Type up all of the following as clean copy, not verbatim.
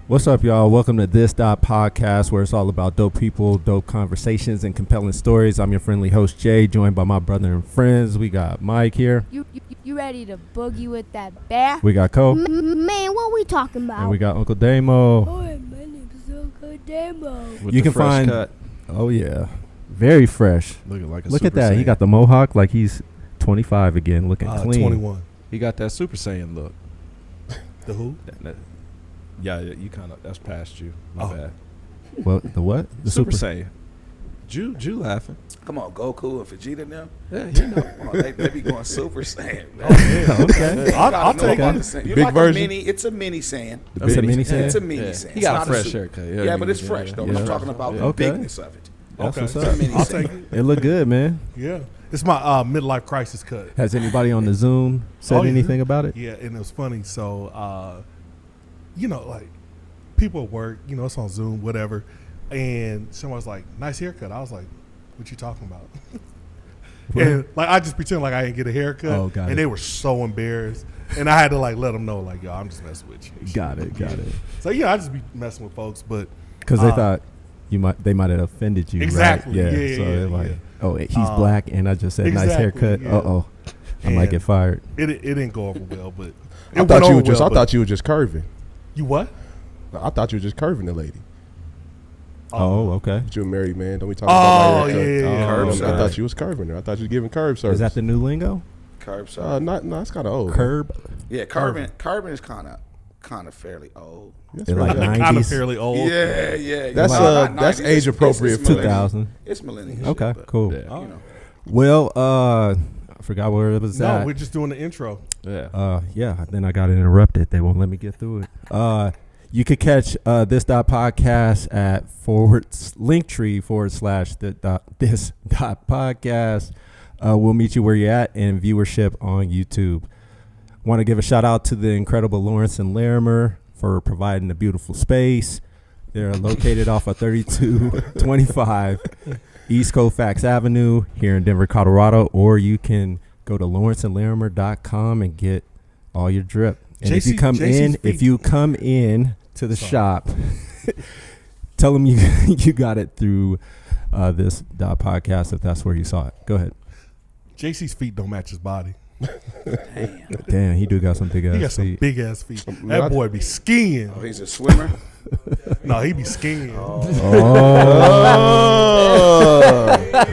What's up, y'all? Welcome to this.podcast, where it's all about dope people, dope conversations, and compelling stories. I'm your friendly host, Jay, joined by my brother and friends. We got Mike here. You ready to boogie with that bear? We got Cole. Man, what we talking about? And we got Uncle Damo. Oh, my name is Uncle Damo. You can find cut. Oh yeah, very fresh. Look at that. Saiyan. He got the mohawk like he's 25 again, looking clean. 21. He got that Super Saiyan look. The who? Yeah, you kind of, that's past you. My bad. Well, the what? The Super Saiyan. Jew laughing. Come on, Goku and Vegeta now. Yeah, you know. Come on, they be going Super Saiyan. Okay. I'll take it. You're Big like version. It's a mini Saiyan. It's a mini Saiyan? It's a mini Saiyan. He got a fresh haircut. Yeah, but it's fresh, though. I'm talking about the bigness of it. That's what's It's up. a mini I'll Saiyan. take it. It look good, man. Yeah. It's my midlife crisis cut. Has anybody on the Zoom said yeah. anything about it? Yeah, and it was funny. So, like, people at work, it's on Zoom, whatever. And someone was like, nice haircut. I was like, what you talking about? And, like, I just pretend like I didn't get a haircut. Oh, got and it. they were so embarrassed. And I had to, like, let them know, like, yo, I'm just messing with you. Got it. So, I just be messing with folks. But Because they thought they might have offended you, exactly. right? Yeah, so they're like, oh, he's black, and I just said nice exactly, haircut. yeah. Uh-oh. I might get fired. It didn't go over well, but I thought you were just curving. You what? I thought you were just curving the lady. Oh, okay. But you're a married man. Don't we talk about my haircut? yeah. I thought you was curving her. I thought you was giving curb service. Is that the new lingo? Curb service. No, it's kind of old. Curb? Yeah, carbon is kind of fairly old. It's like 90s. Kind of fairly old. Yeah. That's age appropriate It's for 2000. It's millennial. Okay, but, cool. You know. Well, I forgot where it was at. No, we're just doing the intro. Yeah. Then I got interrupted. They won't let me get through it. You could catch this.podcast at linktree/this.podcast. We'll meet you where you're at and viewership on YouTube. Want to give a shout out to the incredible Lawrence and Larimer for providing a beautiful space. They're located off of 3225 East Colfax Avenue here in Denver, Colorado, or you can go to lawrenceandlarimer.com and get all your drip. And if you come in to the shop, tell them you got it through this.podcast if that's where you saw it. Go ahead. JC's feet don't match his body. Damn, he do got some big ass feet. He got some big ass feet. That boy be skiing. Oh, he's a swimmer? No, he be skiing. Oh.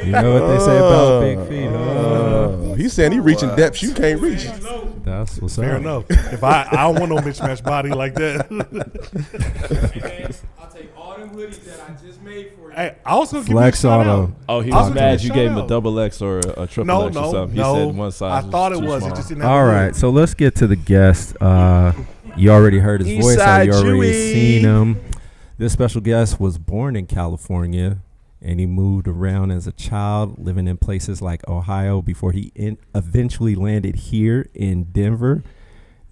You know what they say about big feet? He's saying he reaching depths you can't reach. That's what's up. Fair enough. If I don't want no mismatched body like that. I'll take all them hoodies that I just made for you. Hey, I was gonna give Flex you a shout auto. out. Oh, he I was was gonna mad give you a gave him shout a out. double X or a triple X or something. He said one size. I thought it too was. small. It just didn't have All a right, lid. so let's get to the guest. You already heard his voice. Eastside You already Juey. seen him. This special guest was born in California, and he moved around as a child, living in places like Ohio before he eventually landed here in Denver.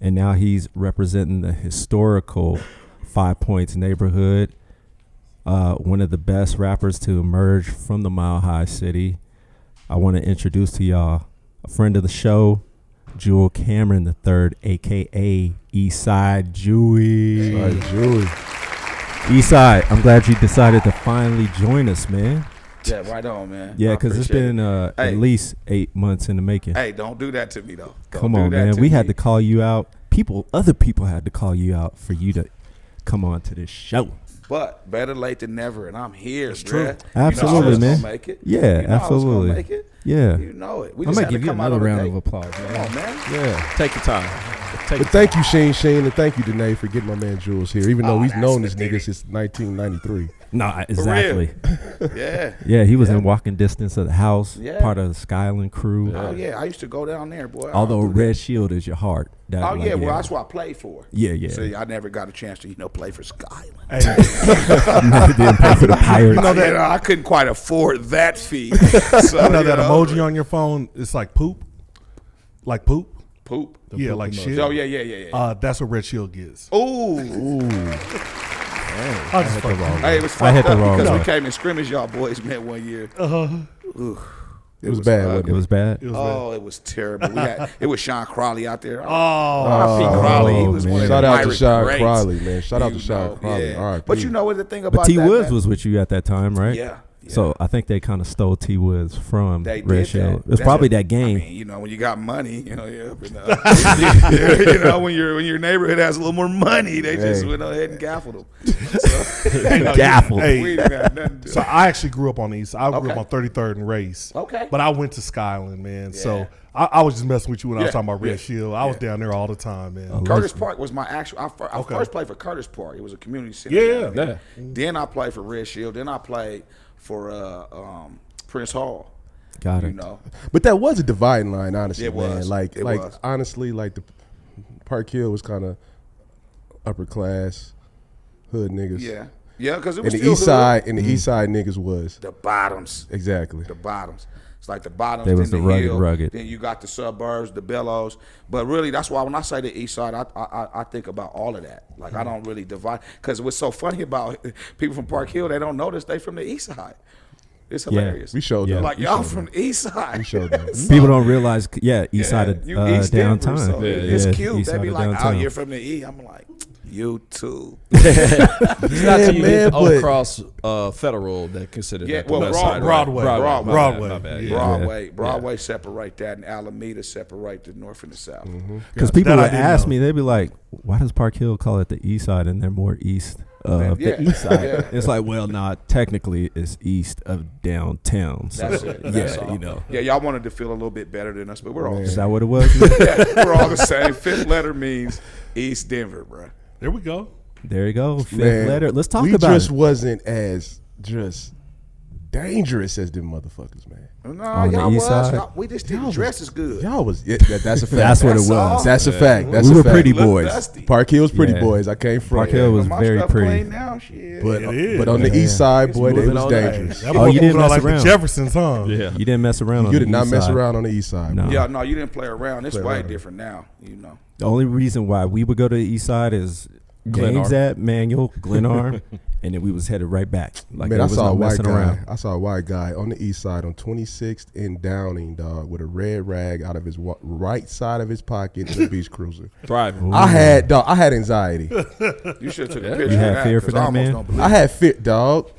And now he's representing the historical 5 Points neighborhood, one of the best rappers to emerge from the Mile High City. I want to introduce to y'all a friend of the show, Jewel Cameron III, a.k.a. Eastside Juey. Eastside, I'm glad you decided to finally join us, man. Yeah, right on, man. Yeah, because it's been at least 8 months in the making. Hey, don't do that to me, though. Come on, man. We had to call you out. Other people had to call you out for you to come on to this show. But better late than never, and I'm here. It's true. Absolutely, man. Make it. Yeah, absolutely. Make it. Yeah. You know it. We I just might had to give you come out another on a round date. of applause, Come man. on, man. Yeah. Take your time. But thank you, Shane, and thank you, Danae, for getting my man Jules here. Even though we've known this nigga since 1993. No, exactly. Yeah. Yeah, he was in walking distance of the house, Yeah. part of the Skyland crew. Oh, yeah. I used to go down there, boy. Although Red Shield is your heart. Oh, yeah. Well, that's what I played for. Yeah. See, I never got a chance to, play for Skyland. Never did play for the Pirates. I couldn't quite afford that fee. So, You know that emoji on your phone? It's like poop. Like poop. Poop. Yeah, like shit. Oh, yeah. That's what Red Shield gets. Ooh. I just Hey, it was I hit fucked the up wrong because one. we came in scrimmage, y'all boys met one year. It was bad. ugly. Wasn't It was bad. It was Oh, it was terrible. It was Sean Crawley out there. Oh, Pete Crawley. He was one of Shout the out to Irish Sean greats. Crawley, man. Shout out to You Sean know, Crawley. yeah. All right, But you know what the thing about But T that, Woods man? was with you at that time, right? Yeah. So I think they kind of stole T Woods from They Red did Shield. that. It was That's probably a- that game. I mean, you know, when you got money, you know, when your neighborhood has a little more money, they just went ahead and gaffled them. Gaffled. Hey, We didn't have nothing to do. So I actually grew up on the East. I grew Okay. up on 33rd and Race. Okay. But I went to Skyland, man. Yeah. So I was just messing with you when I was Yeah. talking about Red Yeah. Shield. I was down there all the time, man. Curtis Park was my actual. I Okay. first played for Curtis Park. It was a community center. Yeah. down there. Then I played for Red Shield. Then I played for Prince Hall. Got You it. know, But that was a dividing line, honestly, It man. was. Like It was. honestly, like the Park Hill was kind of upper class hood niggas. yeah, because it And was the still East hood. Side and the East Side niggas was The bottoms. exactly. The bottoms. It's like the bottoms. They was then the rugged, hill, rugged. Then you got the suburbs, the bellows. But really, that's why when I say the East Side, I think about all of that. Like I don't really divide because what's so funny about people from Park Hill, they don't notice they from the East Side. It's hilarious. We showed Yeah. them. Like We y'all showed from them. the East Side. We showed them. People don't realize, East side of you East Denver, downtown. so it's cute. East They side be of like, downtown. "Oh, you're from the E." I'm like, "You too." It's not till you man, get but- across Federal that consider Yeah, that the well, west side. Broadway. Broadway. My bad. Yeah. Broadway separate that, and Alameda separate the north and the south. Because people that I would didn't ask know. me, they'd be like, "Why does Park Hill call it the East Side?" And they're more east of Yeah. the East Side. Yeah. It's like, well, not technically, it's east of downtown. So That's it. That's all. you know, Yeah, y'all wanted to feel a little bit better than us, but we're all the is same. that what it was? Yeah, we're all the same. Fifth letter means East Denver, bro. There we go. There you go. Fifth Man, letter. Let's talk we about just it. wasn't as just dangerous as them motherfuckers, man. No, On the y'all east was. side? Y'all, we just didn't dress as good. Y'all was that's a fact. That's what it That's all. was. That's a fact. That's We a were fact. pretty Look boys. dusty. Park Hill's pretty Yeah. boys. I came from. Park Hill was My very stuff pretty. clean now, shit. But It is. but on the Yeah. East Side, boy, they moving was on that. dangerous. That Oh, boy you didn't moving on mess like around. the Jeffersons, huh? Yeah. You didn't mess around on You the did not East mess Side. around on the East Side. No. bro. yeah, no, you didn't play around. It's Play way around. different now, you know. The only reason why we would go to the East Side is games Glenarm. at Manual, Glenarm, and then we was headed right back. Like Man, there I was saw no a white messing guy. around. I saw a white guy on the East Side on 26th and Downing, dog, with a red rag out of his right side of his pocket in a beach cruiser. Thriving. I had anxiety. You should have took a Yeah. picture You had of that. fear for 'cause that, I almost man? don't believe I had fit, dog.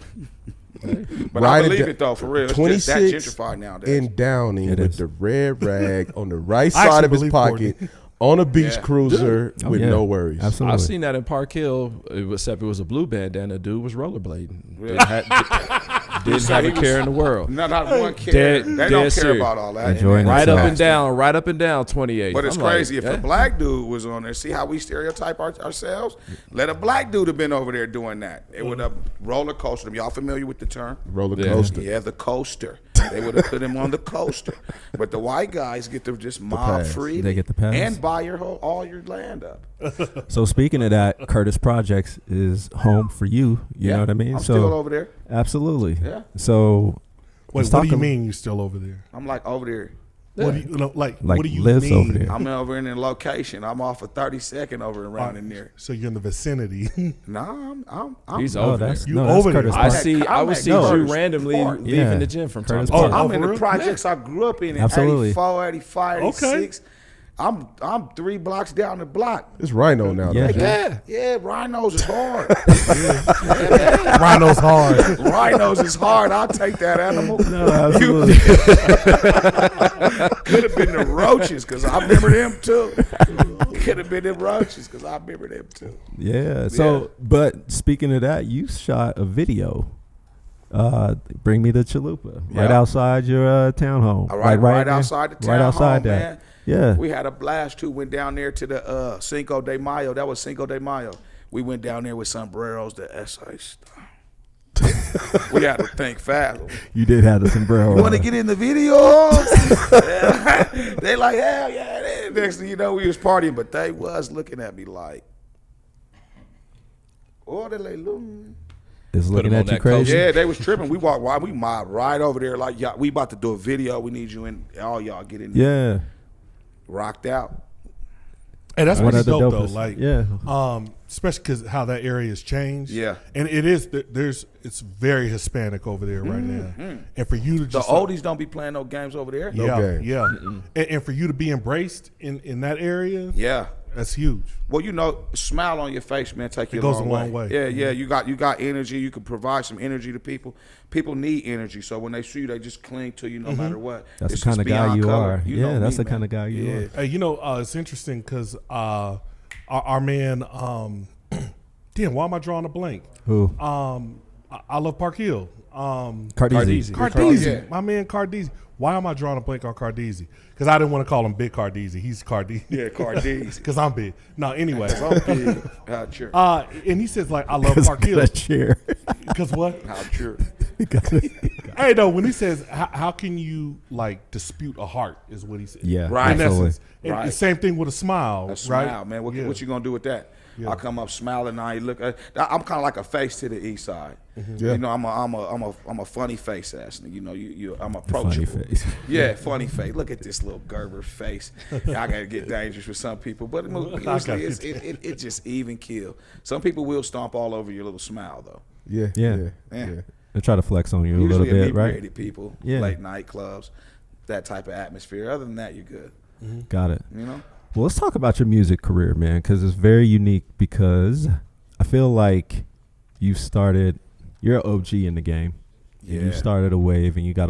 But Right I believe at it though, for real. It's just that 26 gentrified nowadays. in Downing It with is. the red rag on the right I side actually of his believe pocket Courtney. on a beach Yeah. cruiser Oh, with yeah. no worries. Absolutely. I've seen that in Park Hill, except it was a blue bandana. Dude was rollerblading. Really? Didn't have a care in the world. Not one care. Dead- They dead don't care serious. about all that. Enjoying Right themselves. up and down, 28. But it's I'm like, crazy. If yeah. a black dude was on there, see how we stereotype ourselves? Let a black dude have been over there doing that. It would have roller coaster them. Y'all familiar with the term? Roller Yeah. coaster. Yeah, the coaster. They would have put him on the coaster. But the white guys get to just mob pass. freely. They get the pass. And buy all your land up. So speaking of that, Curtis Projects is home for you. You know what I mean? I'm so still over there. absolutely. Yeah. So Wait, let's what do you talk- mean you still over there? I'm like over there. What do you like? Like What do you lives mean? over there. I'm over in the location. I'm off of 32nd over and around in there. So you're in the vicinity. Nah, I'm He's Oh, over there. that's You no, that's over there. Curtis I Park. see. I would at see you Curtis randomly Park. leaving Yeah. the gym from time Curtis to Park. time. I'm in for the real? projects I grew up in Absolutely. 84, 85, 86. I'm 3 blocks down the block. It's Rhino now. Yeah. though. Yeah. Yeah, rhinos is hard. Rhino's hard. Rhinos is hard. I'll take that animal. No, absolutely. Could have been the roaches because I remember them too. Could have been the roaches because I remember them too. Yeah. So, but speaking of that, you shot a video. Bring me the chalupa right Yeah. outside your townhome. All right, right there? outside the town. Right outside home, that. man. Yeah. We had a blast too. Went down there to the Cinco de Mayo. That was Cinco de Mayo. We went down there with sombreros, the Esi stuff. We had to think fast. You did have the sombrero. You want to on. get in the video? They like, hell yeah. Next thing you know, we was partying, but they was looking at me like, orderly. Is looking him at on you that crazy. Yeah, they was tripping. We walked right, we mobbed right over there like, yeah, we about to do a video. We need you in. All y'all get in there. Yeah. Rocked out. And that's One pretty of the dope though. dopest. Like, Yeah. especially because how that area has changed. Yeah. and it's very Hispanic over there right now. And for you to The just oldies don't be playing no games over there. yeah, and for you to be embraced in that area, Yeah. that's huge. Well, you know, smile on your face, man. Take you goes a a long way. Yeah, yeah. You got energy. You can provide some energy to people. People need energy, so when they see you, they just cling to you no matter what. That's It's the kind just of guy beyond you color. are. You know Yeah, that's me, the kind man. of guy you are. Hey, you know, it's interesting because our man, damn, why am I drawing a blank? Who? I love Park Hill. Cardeezy. Cardeezy, Yeah. my man Cardeezy. Why am I drawing a blank on Cardeezy? Because I didn't want to call him Big Cardeezy. He's Cardeezy. Yeah, Cardeezy. Because I'm big. No, anyway. How big? How true? And he says like, I love Park Hill. That chair. Because what? How true? Hey, no, when he says, how can you like dispute a heart is what he said. Yeah, Right. In absolutely. essence. And Right. the same thing with a smile, A right? smile, man. What Yeah. you gonna do with that? Yeah. I come up smiling. I look. I'm kind of like a face to the east side. Yeah. You know, I'm a funny face ass. You know, I'm Funny approachable. face. Yeah, funny face. Look at this little Gerber face. I gotta get dangerous with some people, but usually it just even kill. Some people will stomp all over your little smile though. Yeah. Yeah. Yeah. Yeah. Yeah. They try to flex on you a Usually little bit, right? inebriated people, Yeah. late night clubs, that type of atmosphere. Other than that, you're good. Got it. You know. Well, let's talk about your music career, man, because it's very unique. Because I feel like you're an OG in the game. Yeah. You started a wave, and you got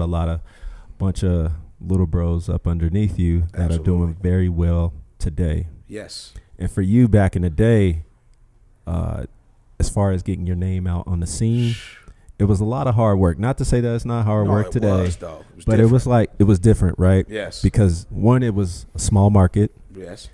bunch of little bros up underneath you that are doing very well today. Yes. And for you back in the day, as far as getting your name out on the scene, it was a lot of hard work. Not to say that it's not hard work it today, was, though. It was but different. it was different, right? Yes. Because one, it was a small market. Yes.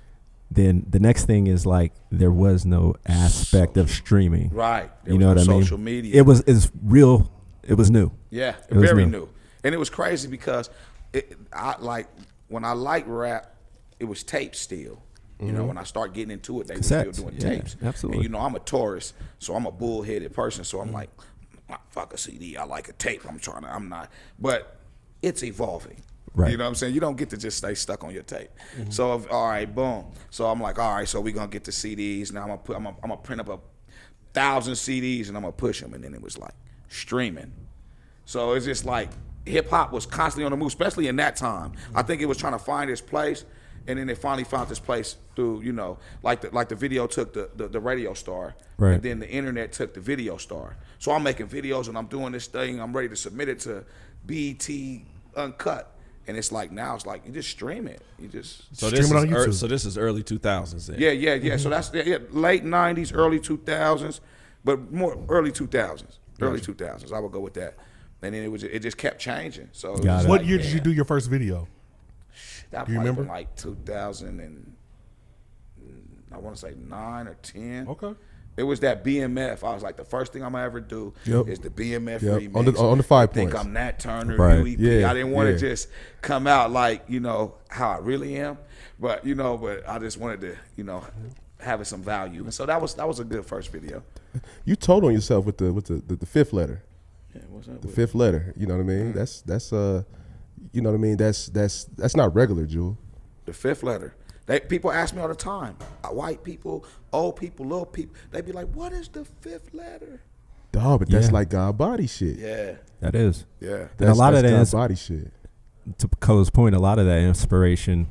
Then the next thing is like there was no aspect of streaming. Right. There You was know no what I mean? Social media. It was real. It was new. Yeah, It was very new. new. And it was crazy because when I liked rap, it was tapes still. You know, when I start getting into it, they were still Cassettes, doing yeah, tapes. absolutely. And you know, I'm a tourist, so I'm a bullheaded person. So I'm like, fuck a CD. I like a tape. I'm not. But it's evolving. Right. You know what I'm saying? You don't get to just stay stuck on your tape. So all right, boom. So I'm like, all right, so we're gonna get the CDs. Now I'm gonna print up 1,000 CDs and I'm gonna push them. And then it was like streaming. So it's just like hip hop was constantly on the move, especially in that time. I think it was trying to find its place, and then it finally found its place through, you know, like the video took the radio star, Right. and then the internet took the video star. So I'm making videos and I'm doing this thing. I'm ready to submit it to BET Uncut, and it's like now it's like you just stream it. You just So Stream this it on is YouTube. so this is early 2000s then. yeah. So that's late '90s, early 2000s, but more early 2000s. Early 2000s. I would go with that. And then it just kept changing. So it was Got just it. What like, year did you man, do your first video? That do you probably remember? been like 2000 and I want to say 9 or 10. Okay. It was that BMF. I was like, the first thing I'm gonna ever do Yep. is the BMF Yep. remix. On the 5 I think points. I'm Nat Turner, Right. UEP. Yeah, I didn't want to yeah. just come out like, you know, how I really am, but I just wanted to, have some value, and so that was a good first video. You told on yourself with the fifth letter. Yeah, what's up? The with fifth letter. You know what I mean? That's you know what I mean? That's not regular, Jewel. the fifth letter? People ask me all the time. White people, old people, little people. They be like, "What is the fifth letter?" Dog, but that's Yeah. like God body shit. Yeah, That is. yeah. And a lot of that's that God is, body shit. to Cole's point, a lot of that inspiration,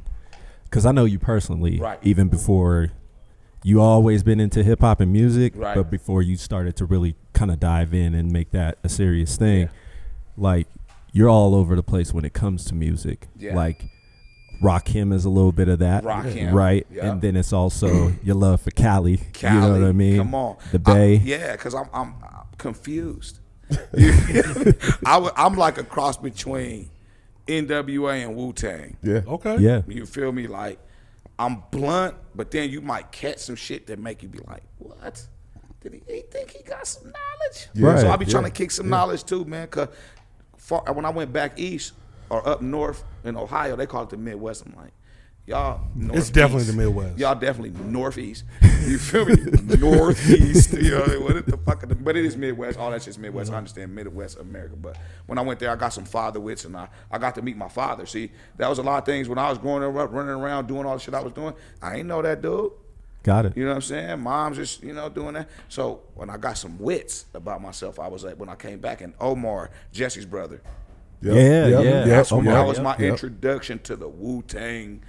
because I know you personally, Right. even before you always been into hip hop and music, Right. but before you started to really kind of dive in and make that a serious thing, Yeah. like you're all over the place when it comes to music. Yeah. Like Rakim is a little bit of that, Rakim, right? yeah. And then it's also your love for Cali. You know what I mean? Come on, The Bay. Yeah, because I'm confused. I'm like a cross between NWA and Wu-Tang. Yeah. Okay. Yeah. You feel me? Like I'm blunt, but then you might catch some shit that make you be like, "What? Did he think he got some knowledge?" Yeah. So I be Right, trying yeah, to kick some knowledge too, man. Cause when I went back east or up north in Ohio, they call it the Midwest. I'm like, Y'all It's northeast. definitely the Midwest. Y'all definitely northeast. You feel me? Northeast. You know, what the fuck? But it is Midwest. All that's just Midwest. I understand Midwest America. But when I went there, I got some father wits, and I got to meet my father. See, that was a lot of things when I was growing up, running around, doing all the shit I was doing. I ain't know that dude. Got it. You know what I'm saying? Mom's just, doing that. So when I got some wits about myself, I was like, when I came back, and Omar, Jesse's brother, that's when that was my introduction to the Wu-Tang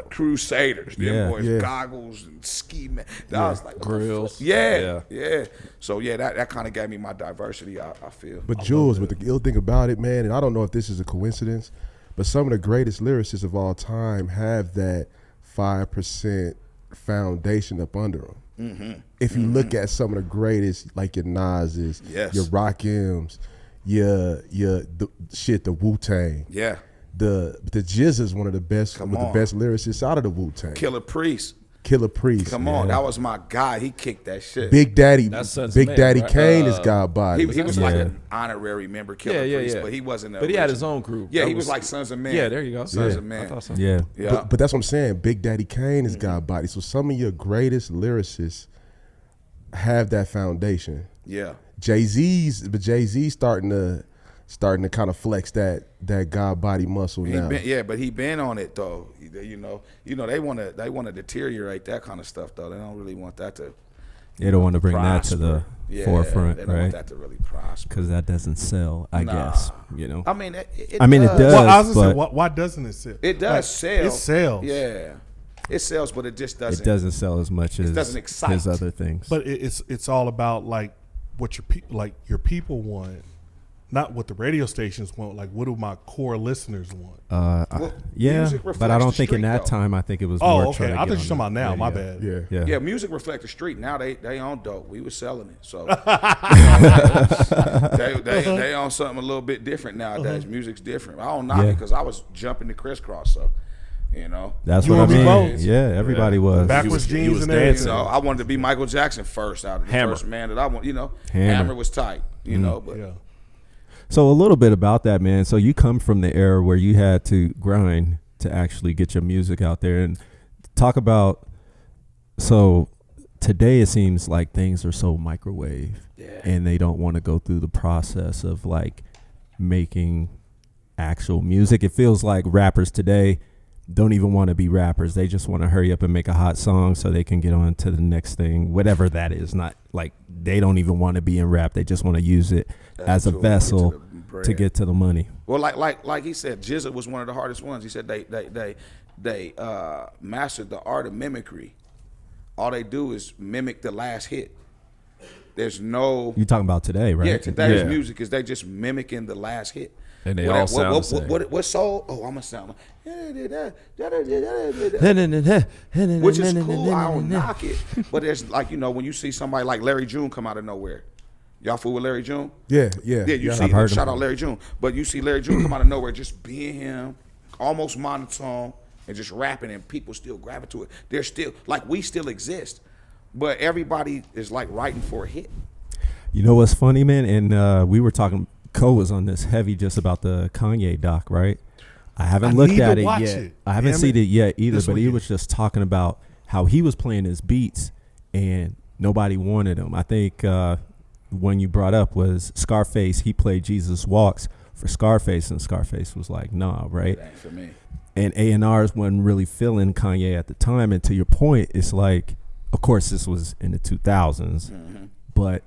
Crusaders. Them boys, goggles and ski man. That was like grills. Yeah. So that kind of gave me my diversity. I feel. But Jules, with the ill thing about it, man, and I don't know if this is a coincidence, but some of the greatest lyricists of all time have that 5% foundation up under them. Mm-hmm. If you look at some of the greatest, like your Nas's, your Rakim's, the Wu-Tang. Yeah. The Jizz is one of the best, the best lyricists out of the Wu-Tang. Killer Priest. Come on, that was my guy. He kicked that shit. Big Daddy right? Kane is God Body. He was like an honorary member, Killer Priest, but he wasn't. But he had his own group. Yeah, he was like Sons of Men. Yeah, there you go. Sons of Men. I thought so. Yeah. But that's what I'm saying. Big Daddy Kane is God Body. So some of your greatest lyricists have that foundation. Yeah. Jay-Z's starting to kind of flex that God Body muscle now. But he been on it though. They want to deteriorate that kind of stuff though. They don't really want that to. They don't want to bring that to the forefront, they don't right? want that to really prosper Because that doesn't sell, I guess. I mean, it does. Well, I was gonna say, but why doesn't it sell? it does sell. It sells. Yeah, it sells, but it just doesn't. it doesn't sell as much as doesn't excite. his other things. But it's all about like what your people want, not what the radio stations want. Like, what do my core listeners want? music but reflects I don't the think in street, that though. time. I think it was more. Oh, okay. I thought you were talking about now. My bad. Yeah. Yeah, music reflect the street. Now they on dope. We was selling it, so they on something a little bit different nowadays. Music's different. I don't knock it because I was jumping the crisscross, so That's You what I wanna be mean. both? Yeah, everybody was. Backwards he jeans was and dancing. everything. So I wanted to be Michael Jackson first out of the Hammer. first man that I want. Hammer. Hammer was tight. But Yeah. So a little bit about that, man. So you come from the era where you had to grind to actually get your music out there, and talk about. So today it seems like things are so microwave, and they don't want to go through the process of like making actual music. It feels like rappers today don't even want to be rappers. They just want to hurry up and make a hot song so they can get on to the next thing, whatever that is. Not like they don't even want to be in rap. They just want to use it as a vessel to get to the money. Well, like he said, Jizza was one of the hardest ones. He said they mastered the art of mimicry. All they do is mimic the last hit. There's no. You talking about today, right? Yeah, today's music is they just mimicking the last hit. And they all sound the same. What soul? Oh, I'm gonna sound like, which is cool. I don't knock it, but there's like when you see somebody like Larry June come out of nowhere. Y'all fool with Larry June? Yeah. You see, shout out Larry June, but you see Larry June come out of nowhere, just being him, almost monotone, and just rapping, and people still gravitate to it. They're still like we still exist, but everybody is like writing for a hit. You know what's funny, man? And we were talking. Cole was on this heavy just about the Kanye doc, right? I haven't looked at it yet. I haven't seen it yet either, but he was just talking about how he was playing his beats and nobody wanted him. I think one you brought up was Scarface. He played Jesus Walks for Scarface, and Scarface was like, nah, right? That ain't for me. And A&Rs wasn't really feeling Kanye at the time. And to your point, it's like, of course, this was in the 2000s, but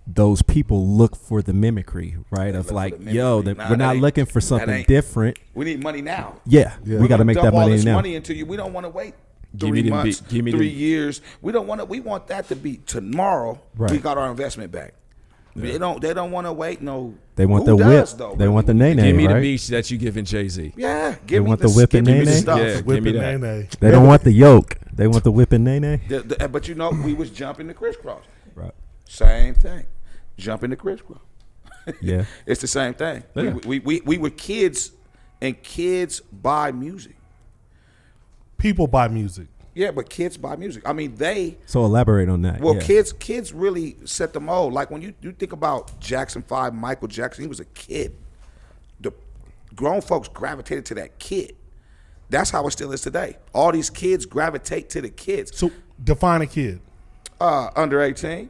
those people look for the mimicry, right? Of like, we're not looking for something different. We need money now. Yeah. We got to make that money all this now. money into you. We don't want to wait 3 months, 3 years. We don't want to. We want that to be tomorrow. Right. We got our investment back. Yeah. They don't want to wait. No. They want the whip. They want the nene, Give me right? the beats that you giving Jay-Z. Yeah. They want the whip and nene. Yeah, Whip give me and that. nene. They don't want the yoke. They want the whip and nene. But we was jumping the crisscross. Right. Same thing. Jumping the crisscross. Yeah. It's the same thing. Yeah. We were kids, and kids buy music. People buy music. Yeah, but kids buy music. I mean, So elaborate on that. Well, yeah. kids really set the mold. Like when you think about Jackson 5, Michael Jackson, he was a kid. The grown folks gravitated to that kid. that's how it still is today. All these kids gravitate to the kids. So define a kid. Under 18.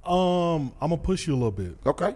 I'm gonna push you a little bit. Okay.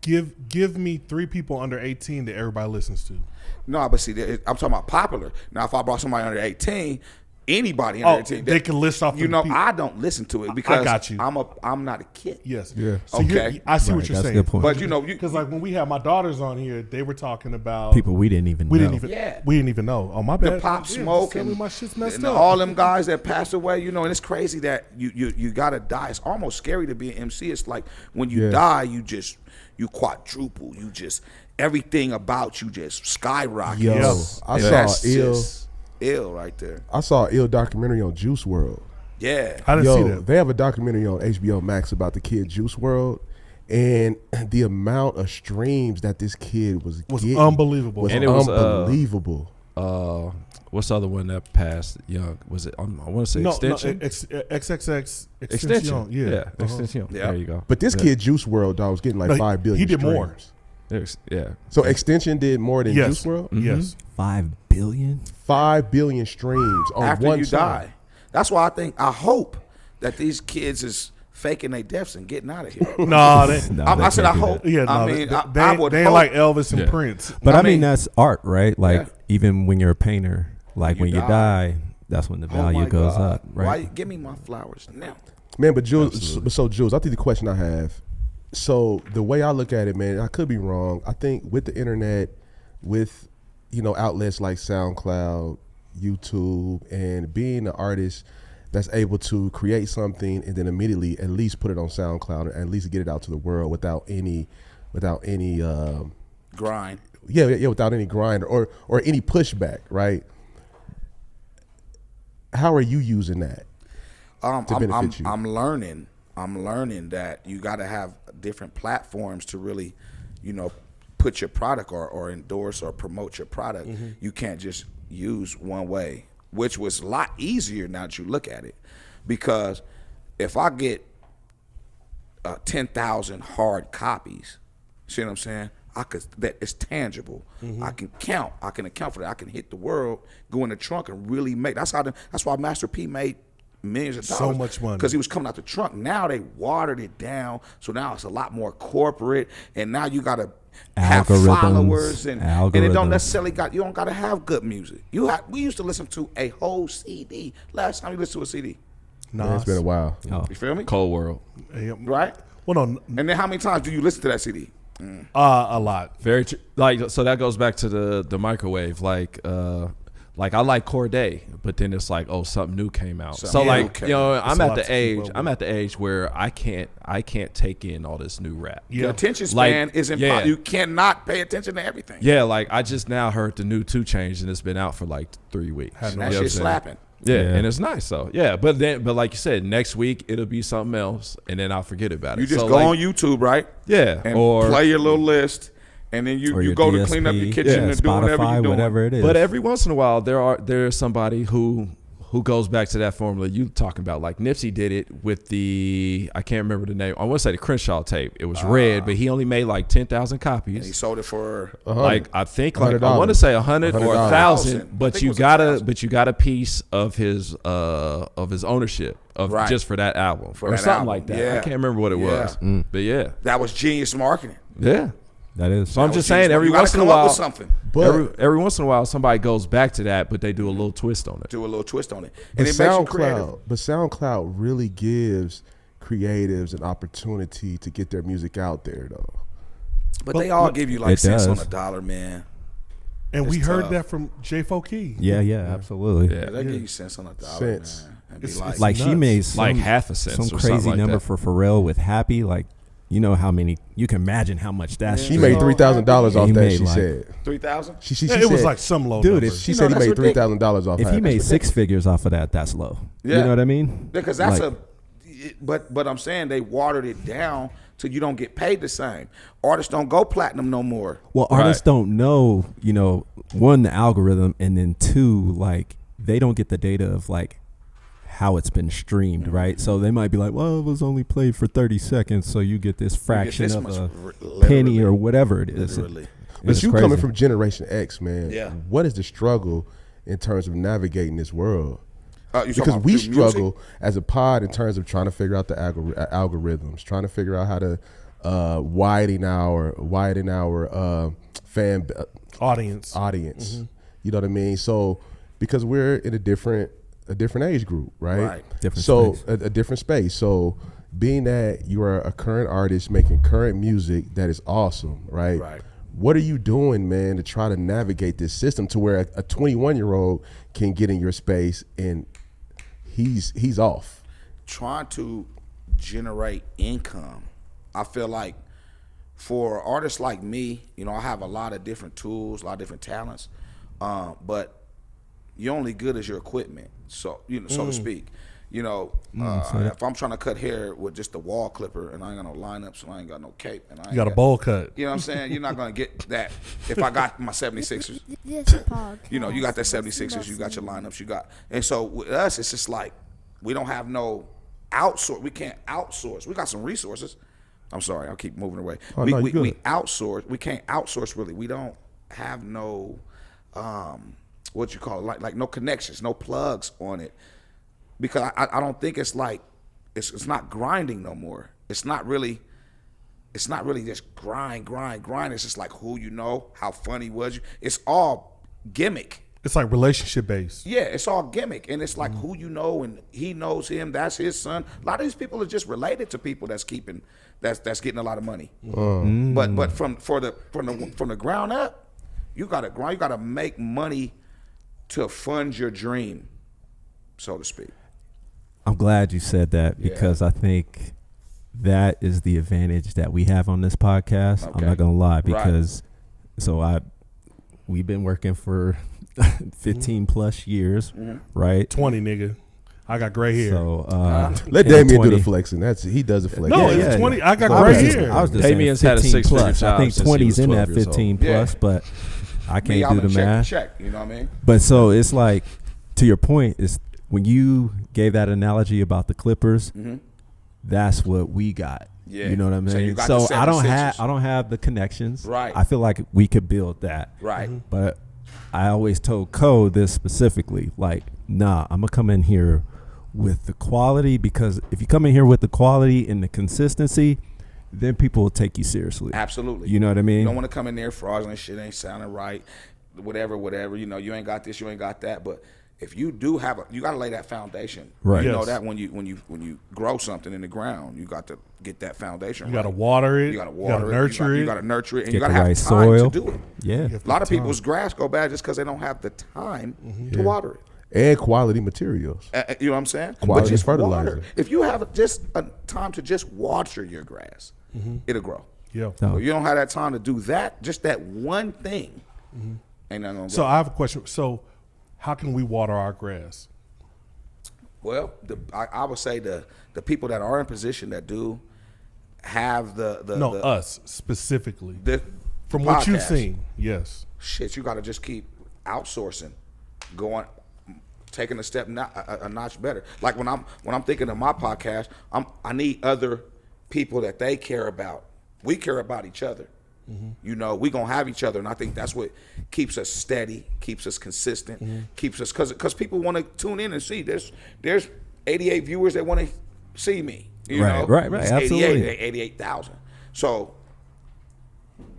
Give me 3 people under 18 that everybody listens to. No, but see, I'm talking about popular. Now, if I brought somebody under 18, anybody under 18, they can list off. You know, I don't listen to it because I got you. I'm not a kid. Yes. Yeah. So Okay. I see Right, what you're that's a saying. good point. But you know, Because like when we had my daughters on here, they were talking about People we didn't even know. Yeah. We didn't even know. Oh my bad. the Pop Yeah, Smoke tell me and, my shit's messed and up. all them guys that passed away, you know, and it's crazy that you gotta die. It's almost scary to be an MC. It's like when you die, you quadruple. You just everything about you just skyrockets. Yo, Yes. I And saw that's ill. just ill right there. I saw an ill documentary on Juice World. Yeah. I didn't see that. They have a documentary on HBO Max about the kid Juice World, and the amount of streams that this kid was getting unbelievable. was And it was, unbelievable. What's the other one that passed? Young was it? I want to say Extension. XXX Extension. Yeah. Yeah. Extension. Yeah. There you go. But this kid Juice World, dog, was getting like No, 5 billion. he did streams. more. Yeah. So Extension did more than Yes. Juice World. Yes. 5 billion. 5 billion streams on After one you song. die. That's why I hope that these kids is faking their deaths and getting out of here. No, they, No, I they said I can't do hope. that. yeah, no, I mean, they I would ain't hope. like Elvis and Yeah. Prince. But I I mean, mean- that's art, right? Like Yeah. even when you're a painter, like You when you die. die, that's when the Oh value my goes God. up, right? Why? Give me my flowers now. Man, but Jules, Absolutely. so Jules, I think the question I have, so the way I look at it, man, I could be wrong. I think with the internet, with, you know, outlets like SoundCloud, YouTube, and being an artist that's able to create something and then immediately at least put it on SoundCloud and at least get it out to the world without any Grind. without any grind or any pushback, right? How are you using that? to benefit you? I'm learning that you got to have different platforms to really, you know, put your product or endorse or promote your product. Mm-hmm. You can't just use one way, which was a lot easier now that you look at it. Because if I get 10,000 hard copies, see what I'm saying? That is tangible. Mm-hmm. I can account for that. I can hit the world, go in the trunk, and really make. That's why Master P made millions of dollars. So much money. Because he was coming out the trunk. Now they watered it down, so now it's a lot more corporate, and now you gotta have Algorithms. followers, and it don't Algorithms. necessarily you don't gotta have good music. We used to listen to a whole CD. Last time you listened to a CD, Man, it's been a while. Oh. you feel me? Cold World. Right? Well, no, And then how many times do you listen to that CD? a lot. Very true. Like, so that goes back to the microwave. Like I like Corday, but then it's like, oh, something new came out. Something So new like, came you know, It's I'm a at lot to the keep age. up I'm with. at the age where I can't take in all this new rap. Yeah. Your attention Like, span isn't. yeah. You cannot pay attention to everything. Yeah, like I just now heard the new 2 Chainz and it's been out for like 3 weeks. Had And no that You know what shit I'm saying? slapping. Yeah, Yeah. and it's nice though. Yeah, but like you said, next week it'll be something else, and then I'll forget about it. You just So, go like, on YouTube, right? yeah, And or play your little list, and then Or you your go to clean up your DSP, kitchen and do whatever Spotify, you're doing. whatever it is. But every once in a while, there's somebody who goes back to that formula you talking about. Like Nipsey did it with the, I can't remember the name. I want to say the Crenshaw tape. It was red, but he only made like 10,000 And he copies. sold it for Like I think like I $100. want to say 100 or $100. 1,000, I but think it you was got 1,000. a piece of his ownership of Right. just for that album For or that something album. like that. Yeah. I can't remember what it was, but yeah, that was genius marketing. yeah. that is. So I'm That just was genius saying, every marketing. You gotta once in a come up while, with something. But every once in a while, somebody goes back to that, but they do a little twist on it. Do a little twist on it, But and it makes you creative. SoundCloud really gives creatives an opportunity to get their music out there, though. But they all give you like It cents on does. the dollar, man. And It's we heard tough. that from J4 Key. Yeah, absolutely. Yeah. Yeah, they give you cents on the dollar, Cents. man. And be It's- like, it's Like she nuts. made some, Like half a cent, some or something crazy like number that. for Pharrell with Happy. Like, you know how many? You can imagine how much that. She shit- made $3,000 off He that. made She like- said. 3,000. She Yeah, it said, was like some low Dude, number. if she You know, said he that's made ridiculous. $3,000 off. If he Happy. made 6 figures off of that, that's low. Yeah. You know what I mean? Because that's Like, but I'm saying they watered it down so you don't get paid the same. Artists don't go platinum no more. Well, artists don't know, you know, one, the algorithm, and then 2, like, they don't get the data of, like, how it's been streamed, right? So they might be like, well, it was only played for 30 seconds, so you get this fraction this of much, a literally. penny or whatever it is. Literally. But It's you crazy. coming from Generation X, man. Yeah. What is the struggle in terms of navigating this world? You talking Because about we through music? struggle as a pod in terms of trying to figure out the algorithms, trying to figure out how to widen our fan Audience. audience. You know what I mean? So because we're in a different age group, right? Right. Different so space. a different space. So being that you are a current artist making current music that is awesome, right? Right. What are you doing, man, to try to navigate this system to where a 21-year-old can get in your space and he's off? Trying to generate income. I feel like for artists like me, you know, I have a lot of different tools, a lot of different talents, but you're only good as your equipment, so so to speak. You know, if I'm trying to cut hair with just a wall clipper and I ain't got no lineup, so I ain't got no cape, and I ain't You got a bowl cut. You know what I'm saying? You're not gonna get that if I got my 76ers. This podcast. You know, you got that 76ers, you got your lineups, you got, and so with us, it's just like we don't have no outsource. We can't outsource. We got some resources. I'm sorry, I'll keep moving away. Oh, we no, you we good. outsource. We can't outsource really. We don't have no what you call it, like no connections, no plugs on it, because I don't think it's like it's not grinding no more. It's not really just grind. It's just like who you know, how funny was you. It's all gimmick. It's like relationship based. Yeah, it's all gimmick, and it's like who you know, and he knows him. That's his son. A lot of these people are just related to people that's getting a lot of money. But from the ground up, you gotta grind. You gotta make money to fund your dream, so to speak. I'm glad you said that because I think that is the advantage that we have on this podcast. Okay. I'm not gonna lie Right. because we've been working for 15 plus years, right? 20, nigga. I got gray hair. So Let in Damien do 20 the flexing. He does the flexing. No, Yeah, it's yeah. 20. I got So gray hair. I was just Damien's saying had a 15 six-figure plus. I job think since he 20's was in 12 that years old. 15 plus, Yeah. but I Me, can't I'm do the gonna math. check. You know what I mean? But so it's like, to your point, is when you gave that analogy about the Clippers, that's what we got. Yeah. You know what I mean? So you got the I don't 76ers. have the connections. Right. I feel like we could build that. Right. But I always told Cole this specifically, like, nah, I'm gonna come in here with the quality, because if you come in here with the quality and the consistency, then people will take you seriously. Absolutely. You know what I mean? You don't want to come in there fraudulent shit ain't sounding right, whatever. You know, you ain't got this, you ain't got that. But if you do have you got to lay that foundation. Right. You know Yes. that when you grow something in the ground, you got to get that foundation. You got to right. water it. You got to water it. Nurture You it. got to nurture it, and Get you got to the have right time soil. to do it. Yeah. You have A lot of time. people's grass go bad just because they don't have the time to water it. And quality materials. You know what I'm saying? Quality But just fertilizer. water. If you have just a time to just water your grass, it'll grow. Yeah. No. If you don't have that time to do that, just that one thing, ain't nothing gonna So go. I have a question. So how can we water our grass? Well, I would say the people that are in position that do have the Us specifically. the From what you've podcast. seen, yes. Shit, you got to just keep outsourcing, taking a step a notch better. Like when I'm thinking of my podcast, I need other people that they care about. We care about each other. You know, we gonna have each other, and I think that's what keeps us steady, keeps us consistent, keeps us because people want to tune in and see. There's 88 viewers that want to see me. You Right, know? right, It's absolutely. 88,000. So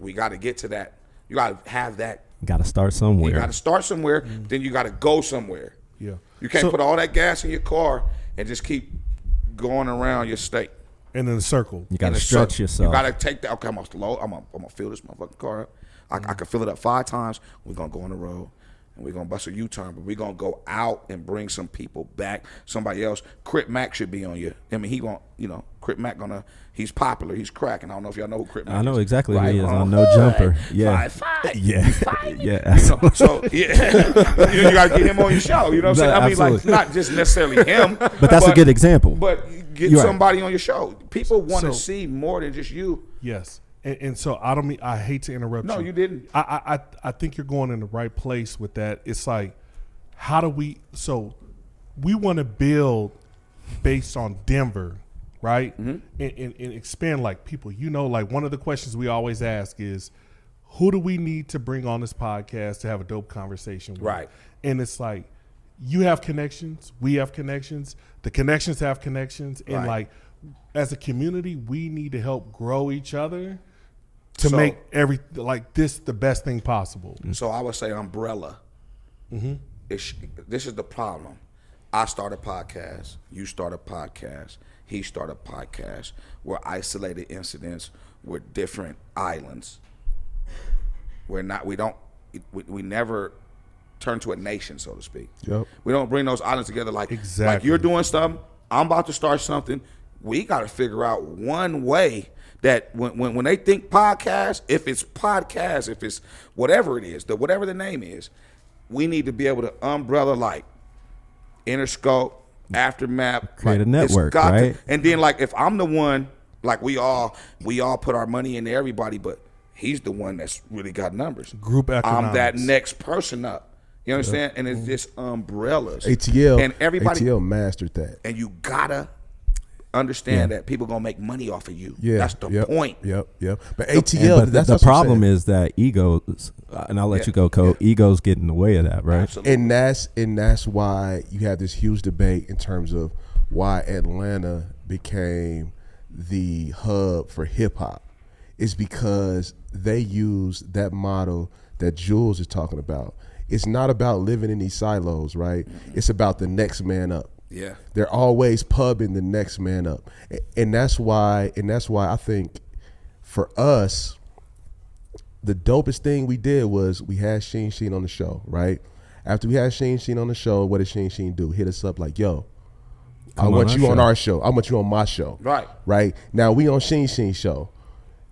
we got to get to that. You got to have that. Got to start somewhere. You got to start somewhere, then you got to go somewhere. Yeah. You can't put all that gas in your car and just keep going around your state. And in a circle. You got In to a stretch circle. yourself. You got to take that. Okay, I'm gonna fill this motherfucking car up. I can fill it up 5 times. We're gonna go on the road and we're gonna bust a U-turn, but we're gonna go out and bring some people back. Somebody else. Crip Mac should be on you. I mean, he won't. You know, Crip Mac he's popular. He's cracking. I don't know if y'all know who Crip Mac is. I know exactly who he is. Right On on. No Jumper. Yeah. 5'5". Yeah. You 5'5". Yeah. You know, so yeah, you got to get him on your show. You know what I'm saying? I mean, like Absolutely. not just necessarily him, But that's a good example. But get You're right. somebody on your show. People want to So- see more than just you. Yes. And so I hate to interrupt you. No, you didn't. I think you're going in the right place with that. It's like, how do we want to build based on Denver, right? And expand like people. You know, like one of the questions we always ask is, who do we need to bring on this podcast to have a dope conversation with? Right. And it's like, you have connections, we have connections, the connections have connections. And Right. like, as a community, we need to help grow each other to So- make this the best thing possible. So I would say umbrella. This is the problem. I start a podcast. You start a podcast. He start a podcast. We're isolated incidents. We're different islands. We never turn to a nation, so to speak. Yep. We don't bring those islands together like Exactly. you're doing something. I'm about to start something. We got to figure out one way that when they think podcast, if it's whatever it is, whatever the name is, we need to be able to umbrella like Interscope, Aftermath, Create a it's network, got to- right? and then like if I'm the one, like we all put our money into everybody, but he's the one that's really got numbers. Group economics. I'm that next person up. You understand? And it's just umbrellas. ATL and everybody ATL mastered that. and you gotta understand that people gonna make money off of you. Yeah, That's the yep, point. Yep. But And- ATL. but that's the what I'm problem saying. is that egos, and I'll let Yeah. you go, Cole. Egos get in the way of that, right? Absolutely. and that's why you have this huge debate in terms of why Atlanta became the hub for hip hop. Is because they use that model that Jules is talking about. It's not about living in these silos, right? It's about the next man up. Yeah. They're always pubbing the next man up. And that's why I think for us, the dopest thing we did was we had Sheen on the show, right? After we had Sheen on the show, what did Sheen do? Hit us up like, yo, I Come want on you our on show. our show. I want you on my show. Right. Right? Now we on Sheen show.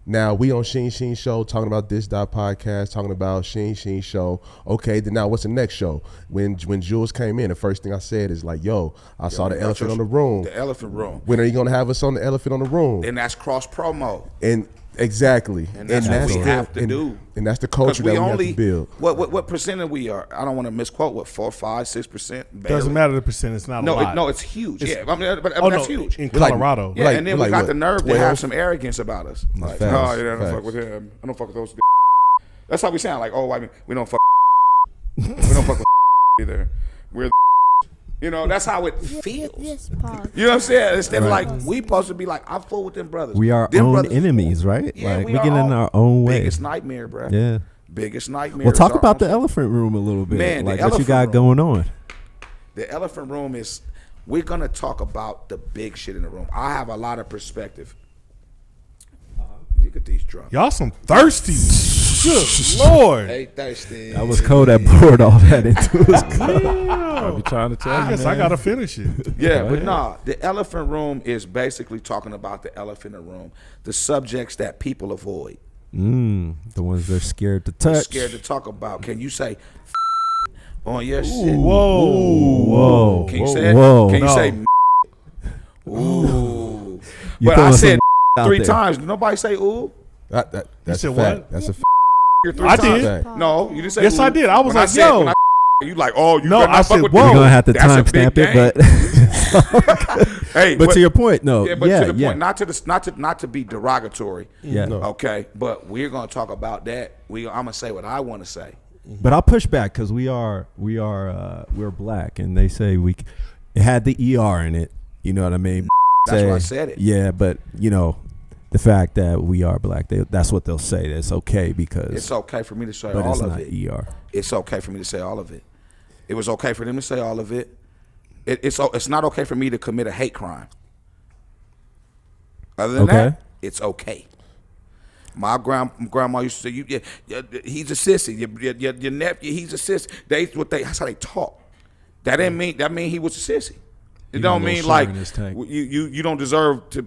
Now we on Sheen show talking about this.podcast, talking about Sheen show. Okay, then now what's the next show? When Jules came in, the first thing I said is like, yo, I saw the elephant on the room. The elephant room. When are you gonna have us on the elephant on the room? And that's cross promo. And exactly. And that's what we have to do. And that's the Because culture that we have to build. What percentage we are? I don't want to misquote. What 4, 5, 6%? Doesn't matter the percent. It's not a No, lot. no, it's huge. It's- Yeah, I mean, but Oh, that's no, huge. in We're like- Colorado. Yeah, like- and then we're we like got the what, nerve to 12? have some arrogance about us. Like, Facts, oh, yeah, I don't facts. fuck with him. I don't fuck with those. That's how we sound. Like, oh, I mean, we don't fuck. We don't fuck with either. We're, that's how it feels. This podcast. You know what I'm saying? Instead of Right. like, we supposed to be like, I'm full with them brothers. We are Them own brothers- enemies, right? Yeah, like we we are get in all- our own way. Biggest nightmare, bro. Yeah. Biggest nightmare. Well, is talk our about the own- elephant room a little bit. Man, the like what you elephant got room. going on. The elephant room is, we're going to talk about the big shit in the room. I have a lot of perspective. Look at these drums. Y'all some thirsty. Good Lord. Hey, thirsty. That was Cole that poured all that into his cup. I be trying to tell I you, guess I man. got to finish it. Yeah, Go but ahead. nah, the elephant room is basically talking about the elephant in the room, the subjects that people avoid, The ones they're scared to they're touch. scared to talk about. Can you say on your shit? Whoa. Whoa. Can you say it? Whoa. Can you No. say ooh? You But I throwing said some out 3 there. times. Did nobody say ooh? That's said a what? fact. That's a fact. You're 3 I times. did. No, you didn't say Yes, ooh. I did. I was When like, said- yo. when you like, oh, you No, better not I fuck said, with whoa. We're them. gonna have to That's a big timestamp it, game. but Hey, but to your point, no. Yeah, but yeah, to the yeah. point, not to be derogatory. Yeah. No. Okay, but we're gonna talk about that. I'm gonna say what I want to say. But I'll push back because we're black, and they say it had the ER in it. You know what I mean? That's why I said it. Yeah, but the fact that we are black, that's what they'll say. It's okay because It's okay for me to say but all it's of not it. ER. It's okay for me to say all of it. It was okay for them to say all of it. It's not okay for me to commit a hate crime. Other than Okay. that, it's okay. My grandma used to say, he's a sissy. Your nephew, he's a sissy. That's how they talk. That mean he was a sissy. It He got a don't little mean sugar like in his tank. you don't deserve to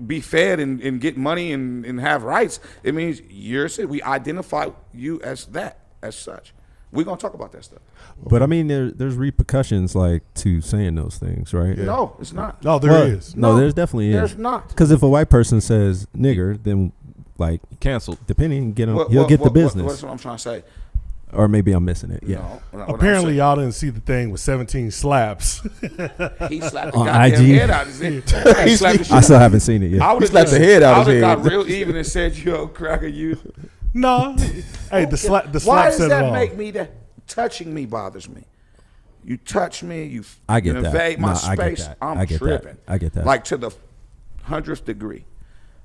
be fed and get money and have rights. It means you're a sissy. We identify you as that, as such. We're gonna talk about that stuff. But I mean, there's repercussions like to saying those things, right? No, it's not. No, there is. No, No, there's definitely there's is. not. Because if a white person says nigger, then like Canceled. depending, What- he'll what- get the what- business. What's what I'm trying to say? Or maybe I'm missing it. Yeah. No, when I'm Apparently, saying- y'all didn't see the thing with 17 slaps. he slapped the On goddamn IG? head out of his head. He slapped the shit I still haven't seen it yet. I would have slapped the head out of his got head. real even and said, "Yo, cracker, you." No, hey, the slap Why does said it that all. make me that touching me bothers me? You touch me, you I get that. invade my No, I get space. that. I'm I get that. tripping. I get that. Like to the 100th degree.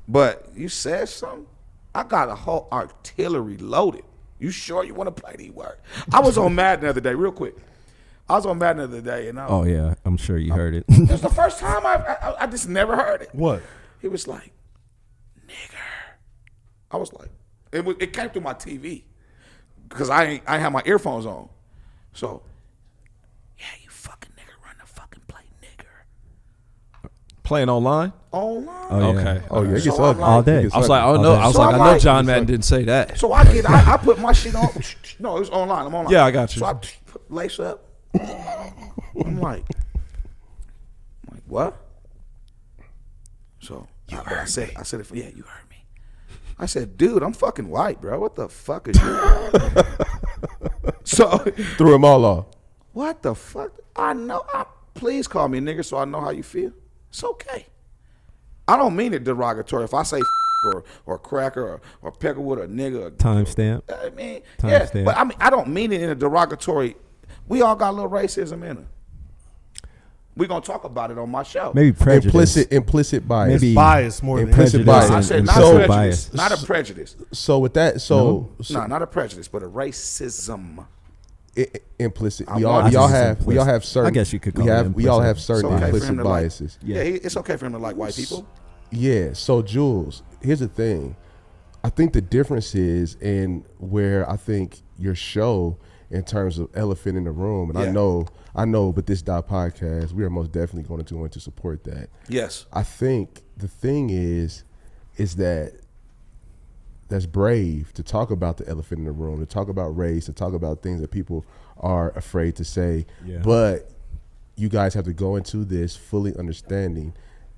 But you said something. I got a whole artillery loaded. You sure you want to play these words? I was on Madden the other day, real quick. I was on Madden the other day, and Oh yeah, I'm sure you heard it. it was the first time I just never heard it. What? He was like, nigger. I was like, it came through my TV because I ain't have my earphones on. So, yeah, you fucking nigger, run the fucking play, nigger. Playing online? Online. Oh, yeah. Okay. Oh yeah, it gets So I'm ugly. like- All day. It gets I was like, ugly. oh no. Okay. I was So like, I'm I know like- John Madden didn't say that. So I put my shit on. No, it was online. I'm online. Yeah, I got you. So I put lace up. I'm like, what? So I said it for, yeah, you heard me. I said, dude, I'm fucking white, bro. What the fuck is you? So Threw them all off. what the fuck? I know. Please call me a nigger so I know how you feel. It's okay. I don't mean it derogatory. If I say or cracker or peckerwood or nigga, Timestamp. I mean, Time yeah, stamp. but I mean, I don't mean it in a derogatory. We all got a little racism in it. We're gonna talk about it on my show. Maybe prejudice. Implicit bias. Maybe Bias more than Implicit prejudice. bias. I and- said and not so- prejudice, bias. not a prejudice. So with that, so Not a prejudice, but a racism. implicit. I We all want- have certain. I guess you could call we it have implicit. certain It's okay for implicit him to biases. Like, yeah, it's okay for him to like white people. Yeah. So Jules, here's the thing. I think the difference is in where I think your show, in terms of elephant in the room, and Yeah. I know, but this.podcast, we are most definitely going to support that. Yes. I think the thing is that that's brave to talk about the elephant in the room, to talk about race, to talk about things that people are afraid to say. Yeah. But you guys have to go into this fully understanding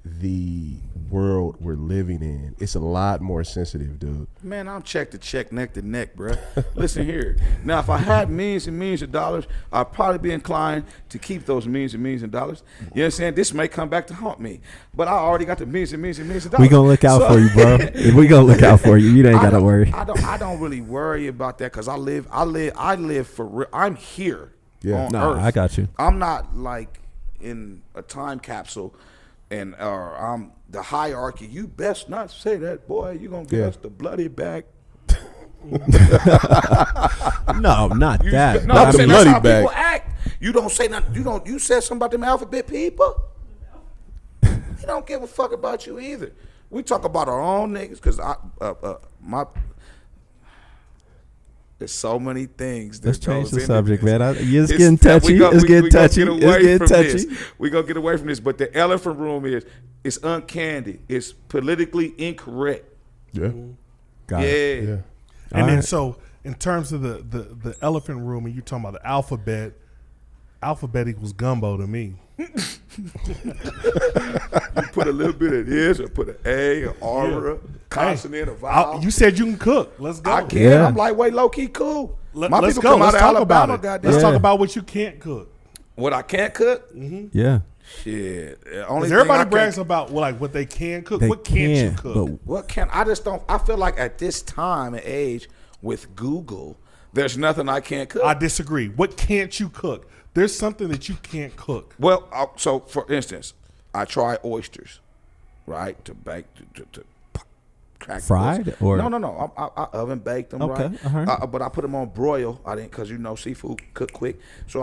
the world we're living in. It's a lot more sensitive, dude. Man, I'm check to check, neck to neck, bro. Listen here. Now, if I had millions and millions of dollars, I'd probably be inclined to keep those millions and millions of dollars. You know what I'm saying? This may come back to haunt me, but I already got the millions and millions and millions of dollars. We gonna look out for you, bro. We gonna look out for you. You ain't gotta worry. I don't really worry about that because I live for real. I'm here Yeah. on Nah, Earth. I got you. I'm not like in a time capsule, and I'm the hierarchy. You best not say that, boy. You gonna give us the bloody back. No, not that. No, Not I'm the saying bloody that's how bag. people act. You don't say nothing. You said something about them alphabet people. They don't give a fuck about you either. We talk about our own niggas because there's so many things. That Let's change goes the into subject, this. man. It's It's- getting touchy. It's getting we gonna touchy. get It's away getting from touchy. this. We're going to get away from this. But the elephant room it's uncandid. It's politically incorrect. Yeah. Got Yeah. it. Yeah. And All then right. so in terms of the elephant room, and you talking about the alphabet equals gumbo to me. You put a little bit of this or put an A, an R, a consonant, a vowel. You said you can cook. Let's go. I can. Yeah. I'm lightway, low key, cool. Let's My people go. come Let's out talk of about Alabama, it. goddamn. Let's Yeah. talk about what you can't cook. What I can't cook? Yeah. Shit. The only Because thing everybody I can't- brags about what they can cook. They What can't you can, cook? but What can I just don't? I feel like at this time and age with Google, there's nothing I can't cook. I disagree. What can't you cook? There's something that you can't cook. Well, so for instance, I try oysters, right? To bake, to crack the Fried oysters. or- No. I oven baked them, Okay, right? all right. But I put them on broil. I didn't because seafood cook quick. So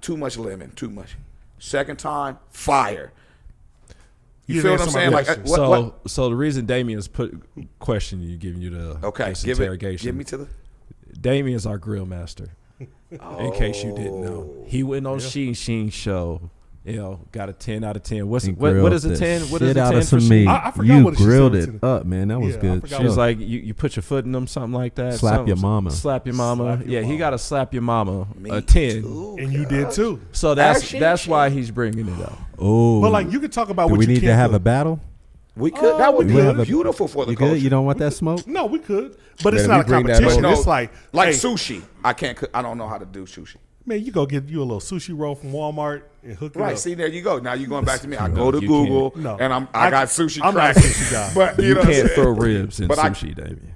too much lemon, too much. Second time, fire. You feel what I'm answer my saying? Like question. So the reason Damien's questioning you, giving you the okay, this give interrogation. me to the. Damien's our grill master. In case you didn't know, he went on Sheen show. Got a 10 out of 10. What is a 10? What is Shit a out 10 of some for meat. Sheen? I forgot You what she grilled said it to up, man. That was Yeah, I good. forgot She was Sure. like, you put your foot in them, something like that. Slap your mama. Slap your mama. Slap your He mama. got to slap your mama. Me A 10. too, And you did cuz. too. So that's Actually, why he's bringing it up. Oh, But like you could talk about do what we you need can't to have cook. a battle? We could. That would We be have a- beautiful for the You culture. good? You don't want that smoke? No, we could, but it's Man, not a we bring that competition. over. It's like hey, sushi. I can't cook. I don't know how to do sushi. man, you go get you a little sushi roll from Walmart and hook it Right. up. See, there you go. Now you're going back to me. I go to you Google can't. No. and I got sushi I'm not a crackers. sushi guy. But You know what I'm can't saying? throw ribs in But I- sushi, Damien.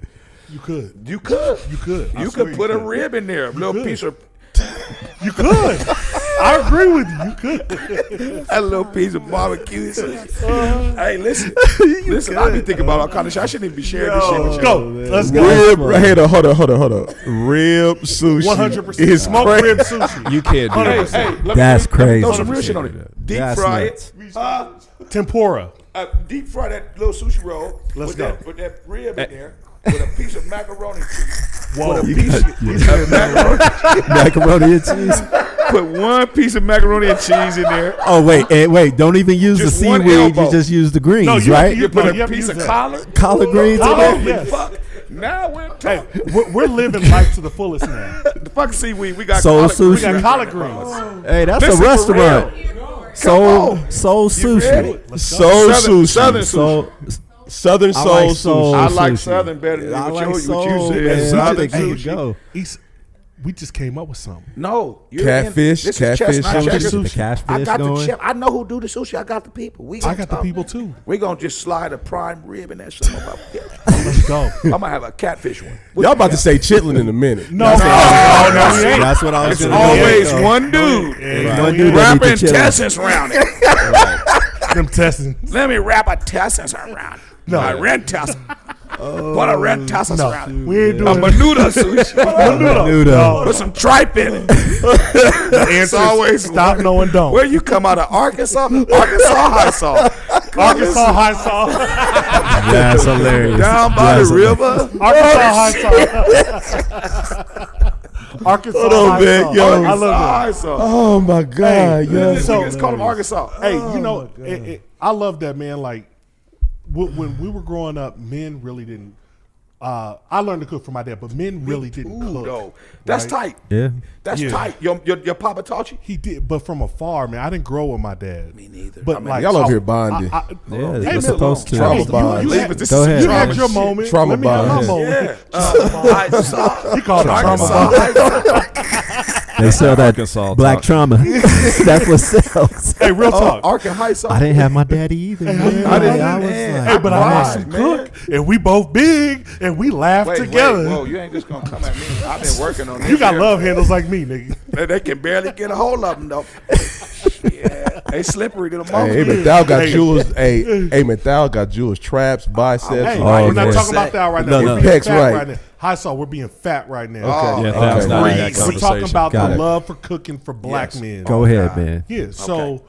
You could. You could. You could. I You swear could put a could. rib in there, a little could. piece of You could. I agree with you. You could. a little piece of barbecue. Hey, listen, I be thinking about all kind of shit. I shouldn't even be sharing this shit with Let's you. go. Let's go. Rib, hold on. Rib sushi 100%. is Smoke crazy. rib sushi. You can't do Hey, that. hey, let me That's crazy. Throw some real shit on it. Deep That's fry nuts. it. Tempura. Deep fry that little sushi roll. Let's with go. With that rib in there. With a piece of macaroni cheese. Whoa. With a piece of macaroni. Macaroni and cheese. Put one piece of macaroni and cheese in there. Oh wait! Don't even use Just the one seaweed. elbow. You just use the greens, No, you right? You put No, you a have to piece use of that. collard. Collard greens in Collard, there. yes. Fuck. Now we're Hey, talking. we're living life to the fullest now. The fuck seaweed. We got Soul collard, sushi. We got collard greens. Hey, that's Listen, a for restaurant. real. Soul on. Soul You ready? sushi. Soul sushi. Southern sushi. Soul. Southern I soul like sushi. soul. I like sushi. Southern better than I what like you soul, said. man. Southern I think sushi. you go. We just came up with something. No, you're Catfish, This is catfish Chestnut sushi. Checkers. The I catfish got the going. chef. I know who do the sushi. I got the people. I got the people too. We're gonna just slide a prime rib in that shit. Let's go. I'm gonna have a catfish one. Y'all about to say chitlin in a minute. No, we ain't. That's what I was It's gonna always go. one dude Right. One dude that wrapping eat the chitlins. intestines around it. Them testing. Let me wrap intestines around it. No. A red test. Put a red test No, around it. we ain't A doing menudo sushi. Menudo. No. Put some tripe in it. The answer always is stop, no, and don't. Where you come out of Arkansas? Arkansas high salt. Arkansas high salt. That's hilarious. Down by That's the river. Arkansas high salt. Arkansas Hold on, high man. salt. Yo. I Arkansas love that. high salt. Oh my God, yo. So let's call them Arkansas. Hey, you know, I love that, man. Like when we were growing up, men really didn't. I learned to cook from my dad, but men really didn't cook. No, that's right? tight. Yeah. That's Yeah. tight. Your papa taught you? He did, but from afar, man. I didn't grow with my dad. Me neither. But I mean, like y'all over I- here bonding. Yeah, Hey, you're man, supposed to. Trauma Hey, bonds. you Leave had- it. This Go is ahead. You trauma had your shit. moment. Trauma Let me have my bonds. moment. Yeah. He called it trauma Arkansas bonds. high salt. They sell that Arkansas black talk. trauma. That's what sells. Hey, real talk. Arkansas high salt. I didn't have my daddy either. Man. I didn't. I was Man. like, Hey, but I Wow, know some man. cook, and we both big, and we laugh Wait, together. whoa, you ain't just gonna come at me. I've been working on this. You got here. love handles like me, nigga. They can barely get a hold of them though. Yeah, they slippery to the Hey, moment. McDowell got Hey. jewels. Hey, McDowell got jewels, traps, biceps. Hey, Oh, we're not man. talking about that right now. No, We're no. being Pecs fat right. now. High salt, we're being fat right now. Oh, Yeah, Okay. that's not in that We're conversation. talking about Got the it. love for cooking for black Yes. men. Go ahead, man. Yeah. So,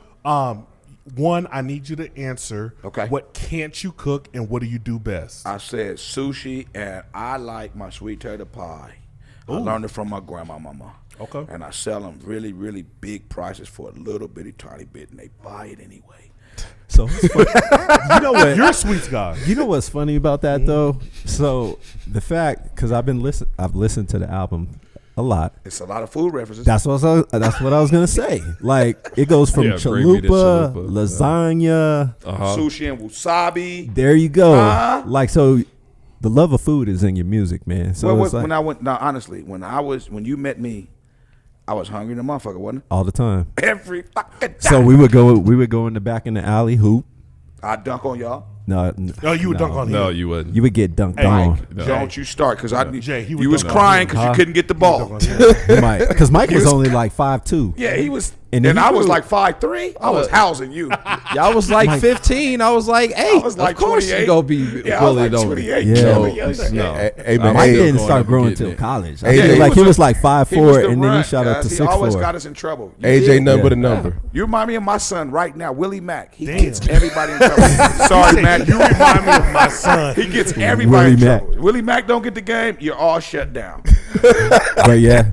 one, I need you to answer. Okay. What can't you cook, and what do you do best? I said sushi, and I like my sweet potato pie. I learned it from my grandmama. Okay. And I sell them really, really big prices for a little bitty tiny bit, and they buy it anyway. So it's funny. You know what? You're a sweets guy. You know what's funny about that though? So the fact, because I've listened to the album a lot. It's a lot of food references. That's what I was gonna say. Like it goes from Yeah, gravy to chalupa, chalupa. lasagna. Sushi and wasabi. There you go. Uh-huh. Like so, the love of food is in your music, man. So Well, it's like when I went, now honestly, when you met me, I was hungry in the motherfucker, wasn't all the time. it? Every fucking time. So we would go in the back in the alley hoop. I dunk on y'all. Oh, you would dunk on him. No, you wouldn't. You would get dunked Hey, on. No. Don't you start, because Jay, he would you was dunk on crying you. because Huh? you couldn't get the ball. Mike, because Mike was only like 5'2". Yeah, he was. And And, he I was grew- like 5'3". I was housing you. Y'all was like 15. I was like 8. was like of course 28. you gonna be Yeah, I was like bullied over. 28. Yeah. Tell me, No, yes, no. Hey, man, Mike hey, didn't going start up growing and until getting it. college. Hey, I think he like he was was like 5'4", He was the and then he runt, shot up to guys. He always 6'4". got us in trouble. You AJ did. nothing but a Yeah. number. You remind me of my son right now, Willie Mack. He Damn. gets everybody in trouble. Sorry, Mac. You remind me of my son. He gets everybody in Willie Mack. trouble. Willie Mack don't get the game, you're all shut down. But yeah,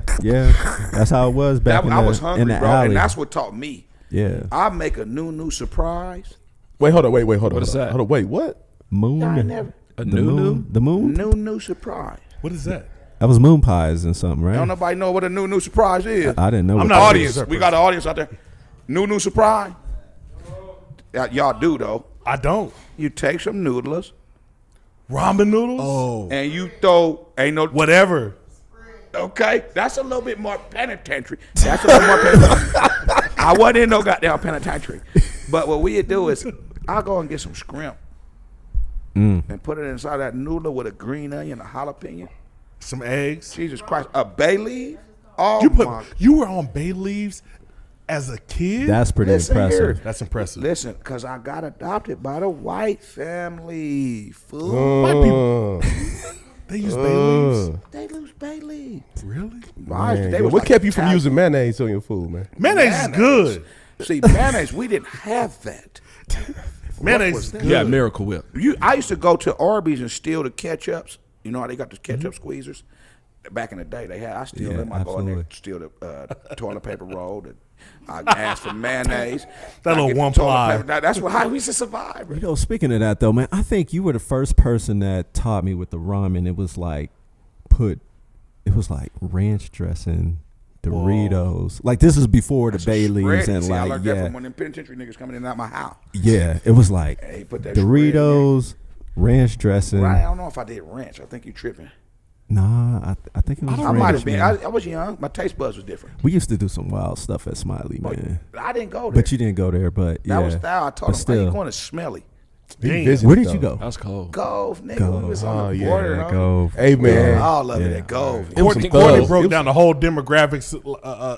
that's how it was back I was in hungry, the bro, alley. and that's what taught me. Yeah, I make a new surprise. Wait, hold on. Wait, hold on. What is that? Hold on. Wait, what? moon. I never A the new moon. The moon. new surprise. What is that? That was moon pies and something, right? Don't nobody know what a new surprise is. I didn't know. I'm what not that a Audience, surprise. we got an audience out there. New surprise. Y'all do though. I don't. You take some noodles Ramen noodles? and you throw Whatever. Okay, that's a little bit more penitentiary. That's a little more penitentiary. I wasn't in no goddamn penitentiary. But what we'd do is I'll go and get some shrimp. and put it inside that noodle with a green onion, a jalapeno. Some eggs. Jesus Christ, a bay leaf. Oh You were on bay leaves as a kid. That's pretty Listen impressive. here. That's impressive. Listen, because I got adopted by the white family. Fool. White people. They use bay leaves. They lose bay leaf. Really? Man, what kept you from using mayonnaise on your food, man? Mayonnaise is good. See, mayonnaise, we didn't have that. Mayonnaise is good. Yeah, Miracle Whip. I used to go to Arby's and steal the ketchups. You know how they got the ketchup squeezers? Back in the day, they had. I steal them. I go in there and steal the toilet paper roll. And I ask for mayonnaise. That little one ply. That's how we used to survive. You know, speaking of that though, man, I think you were the first person that taught me with the ramen. It was like ranch dressing, Doritos. Like this is before the bay leaves and I like learned that from when them penitentiary niggas coming in and out my house. Yeah, it was like Hey, put that Doritos, ranch dressing. Right, I don't know if I did ranch. I think you tripping. Nah, I think it was I ranch. might have been. man. I was young. My taste buds was different. We used to do some wild stuff at Smiley, man. I didn't go there. But you didn't go there, but yeah. That was style. I told But him, still. you going to Smelly? Where did you go? That's cold. Gove, nigga. We was on the border. Yeah, huh? go. Hey, man. All of it at Gove. It was some Courtney thugs. broke down the whole demographics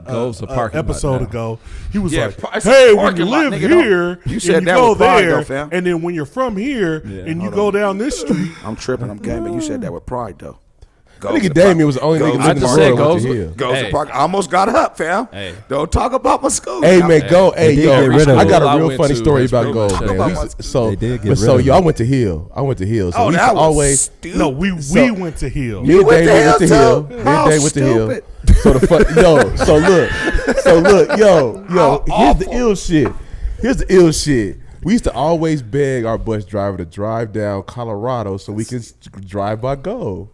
Goes to parking lot episode now. ago. He was Yeah, like, it's a "Hey, when parking you lot, live nigga, don't- here, you and said you that go with pride, there, though, fam. and then when you're from here and you go down this street, I'm tripping. I'm gaming. You said that with pride, though. I think Damien was the only nigga Goes in the to world say went goes to with- Hill. Goes Hey. to park. I almost got up, fam. Hey. Don't talk about my school. Hey now. man, go. Hey did yo, get rid of I it. got I a real went funny to story West about Greenwood. gold, Shut man. up. We used to- So, They did get but so rid of yo, it. I went to Hill. So Oh, we used that to was always. stupid. no, we went to Hill. Me and went to Dave went to Hill, Hill. too? Me How and Dave went to Hill. stupid. So the fuck, so look, yo. Here's the ill shit. Here's the ill shit. We used to always beg our bus driver to drive down Colorado so we could drive by Gold.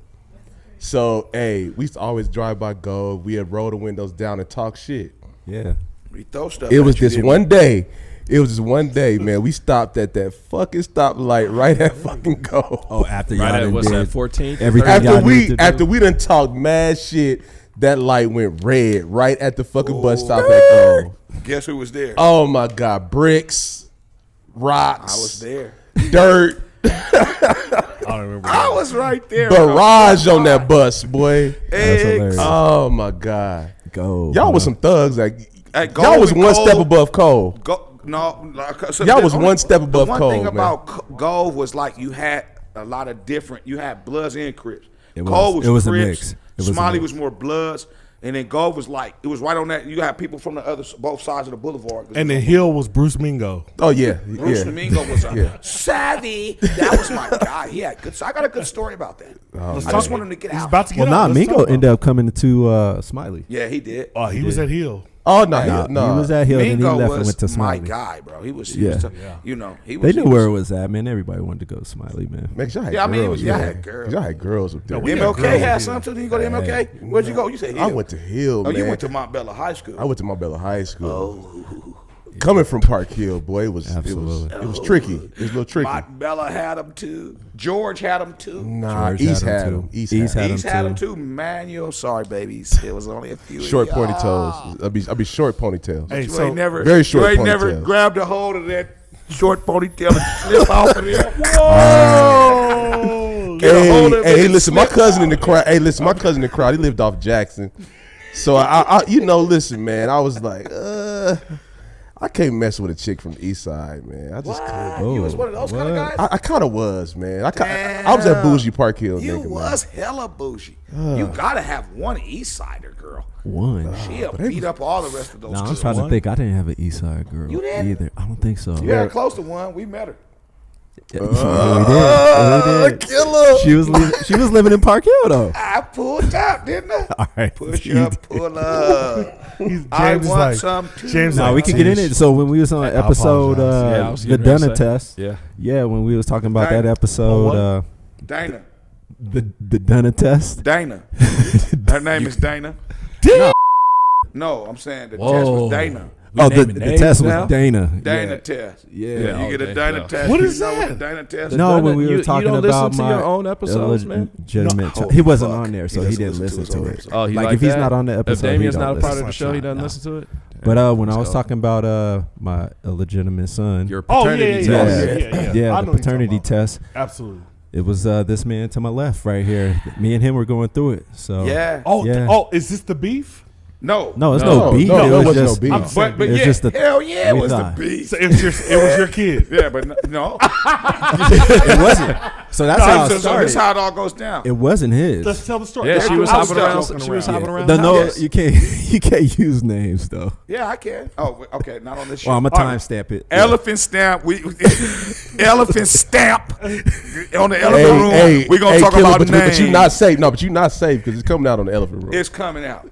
So, hey, we used to always drive by Gold. We had roll the windows down and talk shit. Yeah. We throw stuff. It at was you, this didn't one day. It was this one day, man. We stopped at that fucking stoplight right at fucking Gold. Oh, after y'all Right at done what's did that? 14th. everything After y'all needed to do. we done talked mad shit, that light went red right at the fucking bus stop at Gold. Guess who was there? Oh my God, bricks, rocks, I was there. dirt, I don't remember. I was right there. barrage on that bus, boy. That's hilarious. Oh my God, Go. y'all was some thugs. Like Hey, y'all Gold was and one Cole- step above Cole. So Y'all the was only- one step above The one Cole, thing man. about Gove was like you had a lot of different. You had Bloods and Crips. It was. Cole was It was a Crips. mix. It was a Smiley mix. was more Bloods, and then Gove was like it was right on that. You had people from the other both sides of the boulevard. And then Hill was Bruce Mingo. Oh yeah, Bruce yeah. Domingo was Yeah. savvy. That was my guy. He had good. So I got a good story about that. I just want him to get He's out. about to get Well, out. nah, Let's Mingo talk about ended it. up coming to Smiley. Yeah, he did. Oh, he was at Hill. Oh no, Nah, no. he was at Hill, then he Mingo left and was went to my Smiley. guy, bro. He was, Yeah. you know, he was. They knew he where it was- was at, man. Everybody wanted to go to Smiley, man. Man, 'cause y'all had Yeah, I mean, girls. y'all man. had girls. Y'all had girls up there. we had MLK girls had up some here. too. Did you go to MLK? Where'd you go? You said Hill. I went to Hill, Oh, man. you went to Montbello High School. I went to Montbello High School. Coming from Park Hill, boy, it was Absolutely. it was tricky. It was a little tricky. Montbello had them too. George had them too. Nah, George East had had them them. too. East East had had them. He's had them too. Manual, sorry, babies. It was only a few. of Short y'all. ponytails. I'll be short ponytails. Hey, You so ain't never, very short You ain't never ponytail. grabbed a hold of that short ponytail and slip off of there. whoa, Get a hold of it Hey, and listen, my slip cousin in the crowd. Hey, listen, my cousin in the crowd. He lived off Jackson, so I listen, man. I was like, I can't mess with a chick from the East Side, man. I just couldn't. You was one of those kind of guys. I kind of was, man. I was at bougie Park Hill, You nigga, was hella bougie. You gotta have one East Sider girl. One. She'll beat up all the rest of those. No, I'm girls. trying to think. I didn't have an East Side girl You didn't? either. I don't think so. You had close to one. We met her. Yeah, we did. killer. She was living in Park Hill though. I pulled up, didn't I? All right. Push You up, did. pull up. James I is want like, some too. James No, like, we can get in it. So when we was on I episode apologize. Yeah, I was the getting ready to Dunna say. test. Yeah. When we was talking about Dana. that episode, Dana. the Dunna test. Dana. Her name is Dana. No, I'm saying the test Whoa. was Dana. We Oh, naming the names test now? was Dana. Dana Yeah. test. Yeah. You get a okay, Dana no. test. What You is know that? the Dana test? No, Dunna- when we you- were you talking don't about listen to your own episodes, man? illegitimate. No. He wasn't Fuck. on there, so He he doesn't didn't listen listen to to his it. own Oh, he like like if he's that? not on the episode, If Damien's he not don't a part of listen. the show, he doesn't No. listen to it. But when I was talking about my illegitimate son, Your Oh, paternity yeah. test. Yeah. the I know what you're paternity talking about. test, Absolutely. it was this man to my left right here. Me and him were going through it. So Yeah. Oh, Yeah. is this the beef? No. no, it's No, no beef. no, it there was wasn't no just beef. I'm But saying, but It's yeah, just the- hell yeah, it we was thought. the beast. so it was your kid. Yeah, but no. it wasn't. So that's how it so this started. how it all goes down. It wasn't his. Let's tell the story. Yeah, she was I hopping around. joking She was around. hopping around. No, Yes. you can't use names though. Yeah, I can. Oh, okay, not on this shit. Well, I'm gonna All right. timestamp it. Elephant stamp. Elephant stamp on the elephant Hey, room. hey, We're gonna hey, talk Killer, about but names. you not safe. No, but you not safe because it's coming out on the elephant room. It's coming out.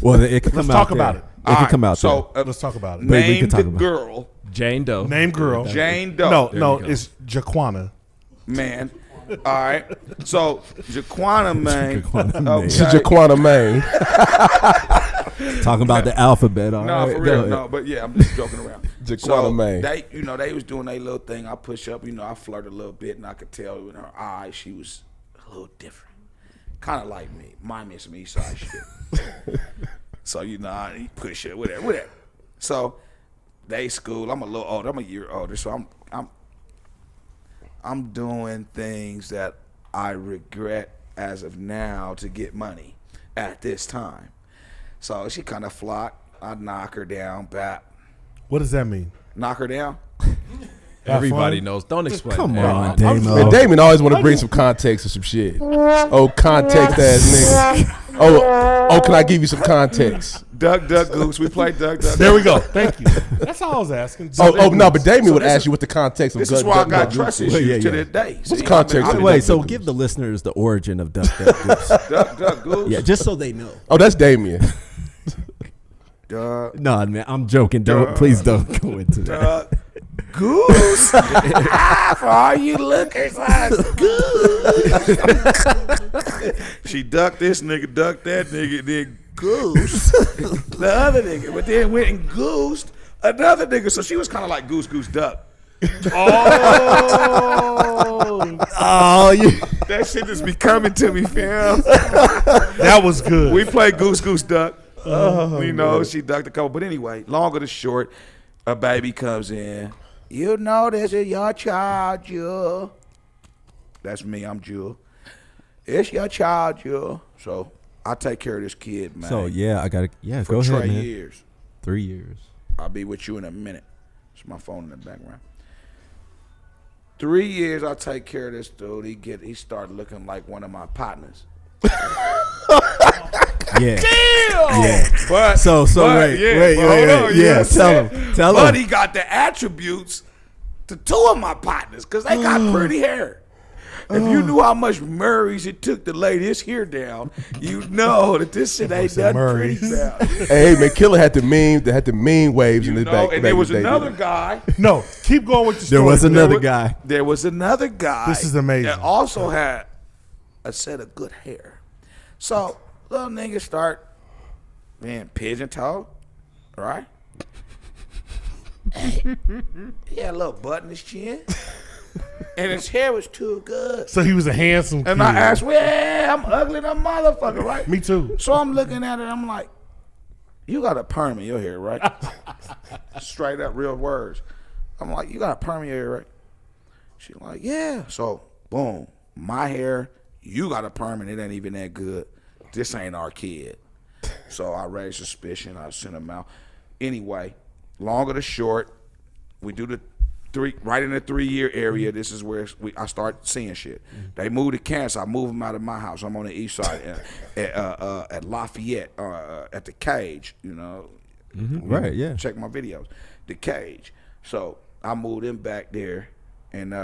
Well, it can Let's come talk out about there. it. It can come out So Let's talk about it. we name can talk the about it. girl, Jane Doe. Name girl. Jane Doe. No, There no, you go. it's Jaquana. Man. All right. So Jaquana, man. Jaquana, man. Okay. It's Jaquana Maine. there. Talking about the alphabet. All No, right, for go real. ahead. No, but yeah, I'm just joking around. Jaquana Maine. They, they was doing their little thing. I push up, I flirted a little bit, and I could tell in her eyes she was a little different, kind of like me. Mind me of some Eastside shit. So I push it, whatever. So they school. I'm a little older. I'm a year older. So I'm doing things that I regret as of now to get money at this time. So she kind of flocked. I knock her down, bap. What does that mean? Knock her down. Everybody fun? knows. Don't explain. Come it. on, I'm Damo. And Damon always want to bring some context or some shit. Oh, context ass nigga. Oh, can I give you some context? Duck, duck, goose. We play duck, duck. There we go. Thank you. That's all I was asking. No, but Damien so would this ask is- you what the context of This is gut- why I gut- got gut- trust goose issues is. yeah, to yeah. this day. What's the context of it? Wait, so give the listeners the origin of Duck Duck Goose. Duck, duck, goose. Yeah, just so they know. Oh, that's Damien. Duck, No, man, I'm joking. Please don't go into that. duck, goose. For all you lookers, goose. She ducked this nigga, ducked that nigga, then goose the other nigga, but then went and goosed another nigga. So she was kind of like goose, goose, duck. Oh, you. That shit just be coming to me, fam. That was good. We play goose, goose, duck. She ducked a couple. But anyway, long or the short, a baby comes in. You know this is your child, Jewel. That's me, I'm Jewel. It's your child, Jewel. So I take care of this kid, man. So yeah, I gotta. Yeah, for go ahead, 3 man. years. 3 years. I'll be with you in a minute. It's my phone in the background. 3 years I take care of this dude. He started looking like one of my partners. Yeah. Yeah. But So but, wait. hold on, Yeah, said- tell But him. he got the attributes to 2 of my partners because they got pretty hair. If you knew how much Murray's it took to lay this hair down, you know that this shit ain't nothing pretty Murray's? about. Hey, man, Killer had the mean waves in his back. And there was another guy. No, keep going with your story. There was another There wa- guy. There was another guy. This is amazing. That also had a set of good hair. So little niggas start being pigeon toed, right? He had a little butt in his chin, and his hair was too good. So he was a handsome kid. And I asked, well, I'm ugly than a motherfucker, right? Me too. So I'm looking at it, I'm like, you got a perm in your hair, right? Straight up, real words. I'm like, you got a perm in your hair, right? She's like, yeah. So, boom, my hair, you got a perm and it ain't even that good. This ain't our kid. So I raised suspicion. I sent him out. Anyway, long or the short, we do the right in the 3-year area. This is where I start seeing shit. They moved to Kansas. I move them out of my house. I'm on the east side at Lafayette, at the Cage. Right, yeah. Check my videos. The Cage. So I moved him back there, and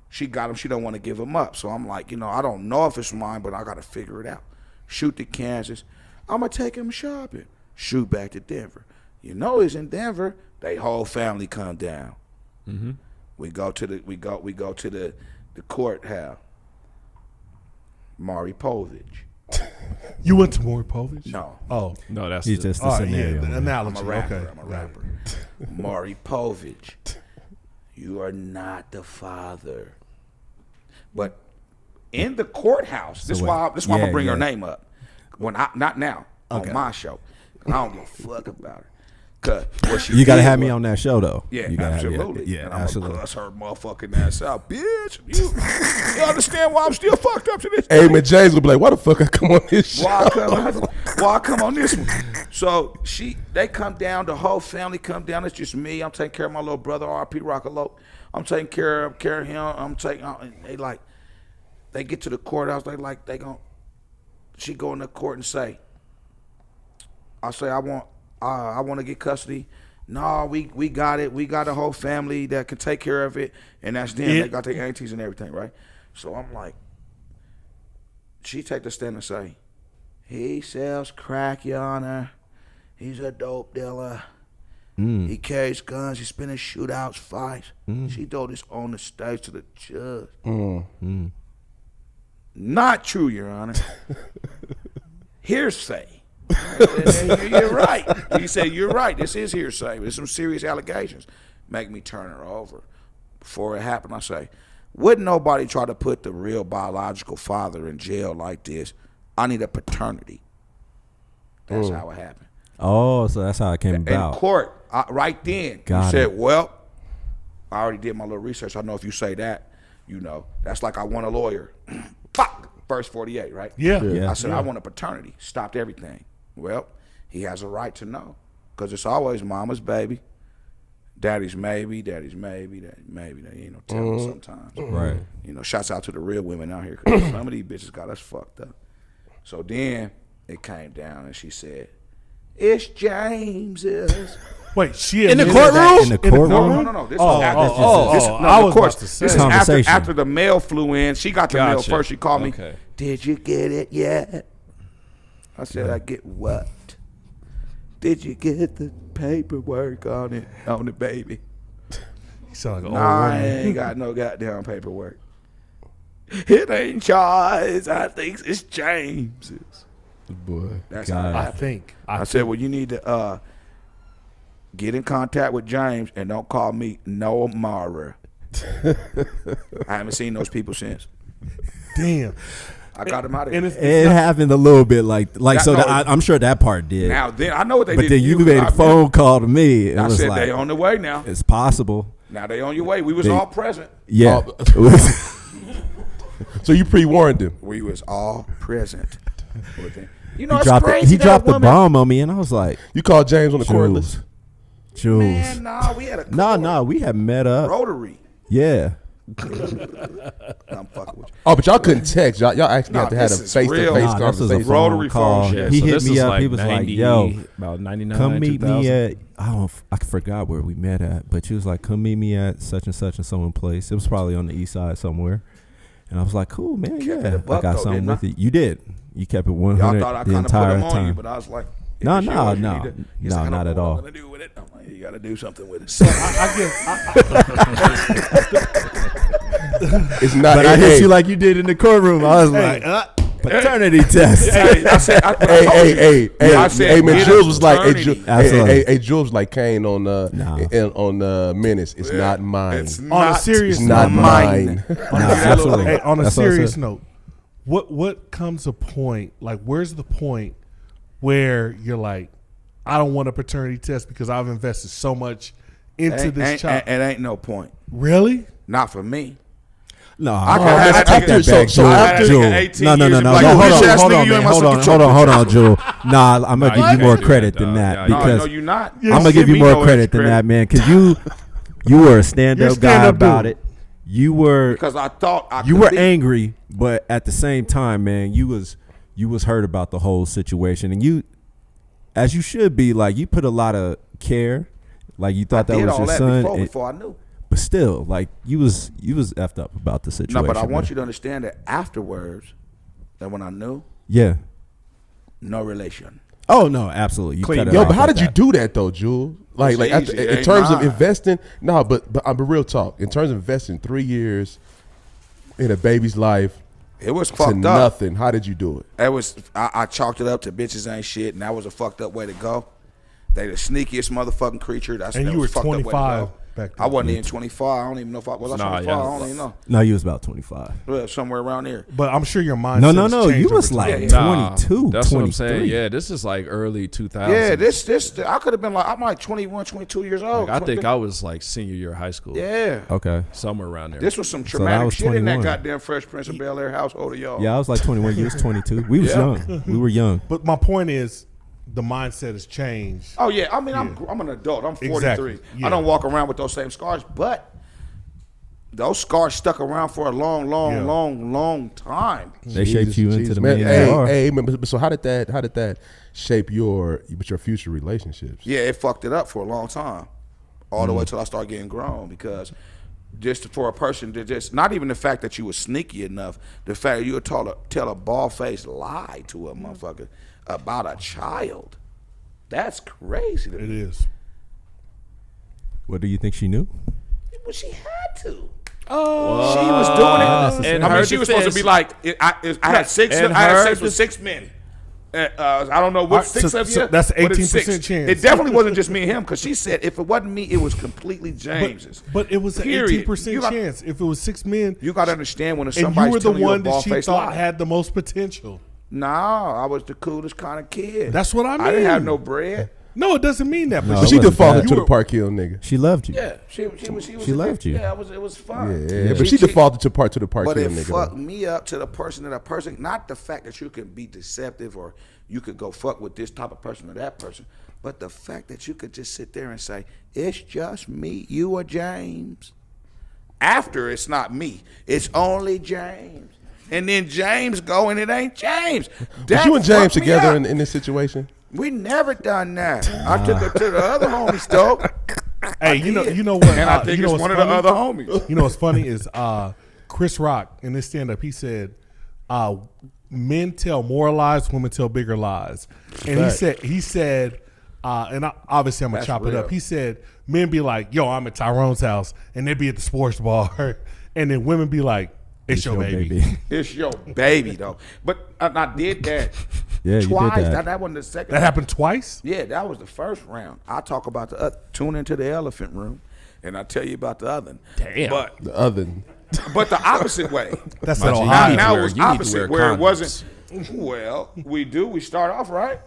she got him. She don't want to give him up. So I'm like, I don't know if it's mine, but I got to figure it out. Shoot to Kansas. I'm going to take him shopping. Shoot back to Denver. He's in Denver. They whole family come down. Mm-hmm. We go to the courthouse. Maury Povich. You went to Maury Povich? No. Oh. No, that's He's the- just a All right, scenario. yeah, the man. analogy. I'm a rapper. Okay. I'm a rapper. Maury Povich. You are not the father. But in the courthouse, this is why I'm gonna bring her name up. Not now, Okay. on my show. I don't give a fuck about her. You gotta have me on that show though. Yeah, you gotta absolutely. Yeah, and I'm absolutely. gonna cuss her motherfucking ass out, bitch. You understand why I'm still fucked up to this? Hey, man, James gonna be like, why the fuck I come on this show? Why I come on this one? So they come down, the whole family come down. It's just me. I'm taking care of my little brother, R.P. Rockalope. I'm taking care of him. They get to the courthouse. She go in the court and say, I say I want to get custody. No, we got it. We got a whole family that can take care of it, and that's them. They got their aunties and everything, right? So I'm like, she take the stand and say, he sells crack, Your Honor. He's a dope dealer. He carries guns. He's been in shootouts, fights. She told this on the stage to the judge. Not true, Your Honor. Hearsay. You're right. He said, you're right. This is hearsay. There's some serious allegations. Make me turn her over. Before it happened, I say, wouldn't nobody try to put the real biological father in jail like this? I need a paternity. That's how it happened. Oh, so that's how it came about. In court, right then, Got he said, it. well, I already did my little research. I know if you say that, that's like I want a lawyer. Fuck. First 48, right? Yeah. I said, I want a paternity. Stopped everything. Well, he has a right to know because it's always mama's baby, daddy's maybe, daddy's maybe, daddy's maybe. There ain't no telling sometimes. Right. Shouts out to the real women out here because some of these bitches got us fucked up. So then it came down and she said, it's James's. Wait, she In the admitted courtroom? that? In the courtroom? No. This Oh, was after. oh, I was about to say. This is Conversation. after the mail flew in. She got the mail Gotcha. first. She called me. Okay. Did you get it yet? I said, I get what? Did you get the paperwork on the baby? You sound like an Nah, old I woman. ain't got no goddamn paperwork. It ain't Charles. I think it's James's. Boy. That's God. how it I happened. think. I said, well, you need to get in contact with James and don't call me Noah Mara. I haven't seen those people since. Damn. I got him out of And here. it's It happened a little bit like so. no, I'm sure that part did. Now, then I know what they but did. then to you you, made a 'cause phone call to me. It I was said like, they on the way now. it's possible. Now they on your way. We was They- all present. Yeah. So you pre-warned him. We was all present. You he know, it's dropped crazy. he that dropped the woman- bomb on me, and I was like, You called James on the cordless. Jules. Man, nah, we had a No, we had met up. rotary. Yeah. I'm fucking with you. Oh, but y'all couldn't text. Y'all actually Nah, had to have a this is real. face-to-face Nah, this was a conversation. phone Rotary call. phone shit. He so hit this me is up. He was like, 90, "Yo, about 99, come meet 2000. me at I forgot where we met at, but she was like, come meet me at such and someone place. It was probably on the east side somewhere. And I was like, cool, man, Kept it yeah. a buck, I got though, something didn't with it. You did. You kept it 100 Y'all thought I the kind of put entire them on you, time. but I was like, if No, it's no, yours, you no. need to- He's No, like, I not don't at know all. what I'm gonna do with it. I'm like, you got to do something with it. So I It's not. But I hit you like you did in the courtrourroom. I was like, paternity test. Hey, I said, I told you. Hey, I said, hey, man, get Jules a was like, paternity. Absolutely. Jules was like Kane on Nah. on Menace. It's not mine. It's on a not, serious It's not note, mine. No, absolutely. Hey, on a That's what I serious said. note, what comes a point? Like, where's the point where you're like, I don't want a paternity test because I've invested so much into this child? It ain't no point. Really? Not for me. No, I can- let's I take can- that back, so Jewel. after- Jewel. 18 No, years, no. like, Hold bitch ass on, nigga, you ain't my man. sister Hold on, Jewel. Nah, I'm gonna give you you more can't do credit that, than dog. that Yeah, No, because no, you not. Yeah, I'm gonna give you me more no credit extra than that, credit. man. Because you were a You're stand-up a guy stand-up about dude. it. You were Because I thought I you could were be. angry, but at the same time, man, you was hurt about the whole situation, and you, as you should be, like you put a lot of care, like you thought I that did was all your that son, before I knew. but still, like you was effed up about the situation. No, but I want man. you to understand that afterwards, that when I knew, Yeah. no relation. Oh no, absolutely. You Clean. cut it Yo, off but how like did you that. do that though, Jules? Like, It's after, easy. It in ain't terms of mine. investing, but real talk. In terms of investing 3 years in a baby's life It was to fucked up. nothing, how did you do it? It was. I chalked it up to bitches ain't shit, and that was a fucked up way to go. They the sneakiest motherfucking creature. And you were 25. back then. I wasn't even 25. I don't even know if I was. I 25. yeah. I don't even know. No, you was about 25. Well, somewhere around there. But I'm sure your mindset. No. has You changed was over time. like Nah, 22, That's what I'm 23. saying. Yeah, this is like early 2000s. Yeah, this I could have been like, I'm like 21, 22 years old. Like, I think I was like senior year of high school. Yeah. Okay. Somewhere around there. This was some I traumatic was shit in that 21. goddamn Fresh Prince of Bel-Air household of y'all. Yeah, I was like 21. You was 22. We was young. We were young. But my point is, the mindset has changed. Oh yeah, I mean I'm an adult. I'm 43. Exactly. Yeah. I don't walk around with those same scars, but those scars stuck around for a long time. They shaped you into the man. man you are. Hey, man, so how did that shape your future relationships? Yeah, it fucked it up for a long time, all the way till I started getting grown. Because just for a person to just not even the fact that you were sneaky enough, the fact that you would tell a bald-faced lie to a motherfucker about a child, that's crazy to It me. is. What do you think she knew? Well, she had to. Oh, she was doing it. In I her mean, she was supposed to defense- be like, I had sex. In I had her sex with 6 men. I don't know what Alright, 6 so- of you. so that's but it's 18% 6. chance. It definitely wasn't just me and him, because she said if it wasn't me, it was completely James's. But it was an Period. 18% You got- chance. If it was 6 men, You got to understand when and you somebody's were the telling you a one that bald she faced thought lie. had the most potential. Nah, I was the coolest kind of kid. That's what I I didn't have mean. no bread. No, it doesn't mean that. No, But it She wasn't defaulted bad. to You the were- Park Hill nigga. She loved you. Yeah, she loved you. Yeah, it was fun. Yeah, but she defaulted to the Park But Hill it nigga. fucked though. me up to the person that a person, not the fact that you could be deceptive or you could go fuck with this type of person or that person, but the fact that you could just sit there and say, it's just me, you or James. After it's not me, it's only James. And then James go and it ain't James. Was That you and James fucked me together up. in this situation? We never done that. I took her to the other homies though. hey, you know what? And I think you know it's what's one funny? of the other homies. You know what's funny is Chris Rock in this stand up, he said, men tell more lies, women tell bigger lies. And he said, obviously I'm gonna That's chop it real. up. He said, men be like, yo, I'm at Tyrone's house, and they be at the sports bar, and then women be like, it's your baby. It's your baby though. But I did that Yeah, you did twice. that. That wasn't the second. That happened twice? Yeah, that was the first round. I talk about the tune into the elephant room, and I tell you about the other. Damn. But The other. the opposite way. That's But at you Ohio. need to Now wear- it was you need to opposite, wear where it condoms. wasn't. Well, we do. We start off right.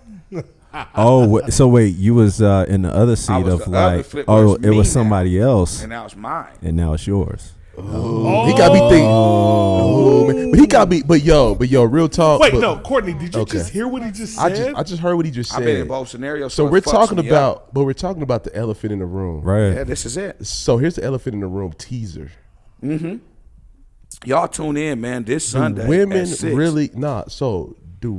Oh, so wait, you was in the other seat was of the other like, flip, but oh, it's it me was now. somebody else, And now it's mine. and now it's yours. Oh, he got me thinking. Oh, man. But he got me. But yo, real talk. Wait, but no, Courtney, did you Okay. just hear what he just I said? just heard what he just I've been in said. both scenarios. So it we're fucks talking me about, up. but we're talking about the elephant in the room. Right. Yeah, this is it. So here's the elephant in the room teaser. Y'all tune in, man. This Sunday. Do women at 6. really So do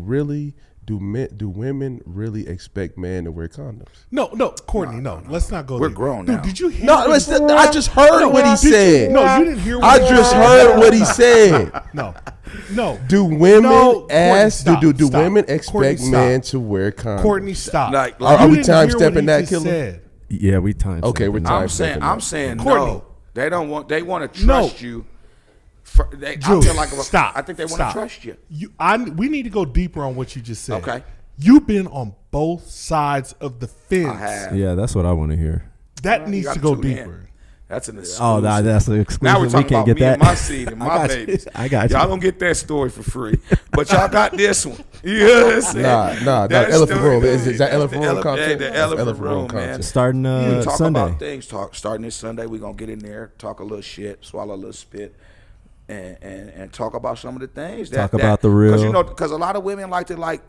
women really expect men to wear condoms? No, Courtney, no. Let's not go We're there. grown Dude, now. did you hear No, what he I just heard what he Did you- said. No, you didn't hear what I he just said. heard what he said. No. Do women No, ask? Courtney, Do stop. women Courtney, expect stop. men to wear condoms? Courtney, stop. Like- Are You we didn't time hear what stepping he that just killer? said. Yeah, we time. Okay, we're time. I'm saying Courtney. no. They don't want. They want to No. trust you. I Drew, feel like stop. I think they want to Stop. trust you. We need to go deeper on what you just said. Okay. You've been on both sides of the fence. I have. Yeah, that's what I want to hear. That You needs gotta to go tune in. deeper. That's an exclusive. Oh, that's the exclusive. Now we're We talking can't about get me that. and my seed and I my got you. babies. I got you. Y'all don't get that story for free, but y'all got this one. You know what I'm saying? Nah. That Elephant story, room. Is that that's elephant the room ele- content? Yeah, the That's elephant room, man. content. Starting We talk Sunday. about things. Starting this Sunday, we're gonna get in there, talk a little shit, swallow a little spit, and talk about some of the things. Talk about the real. Because a lot of women like to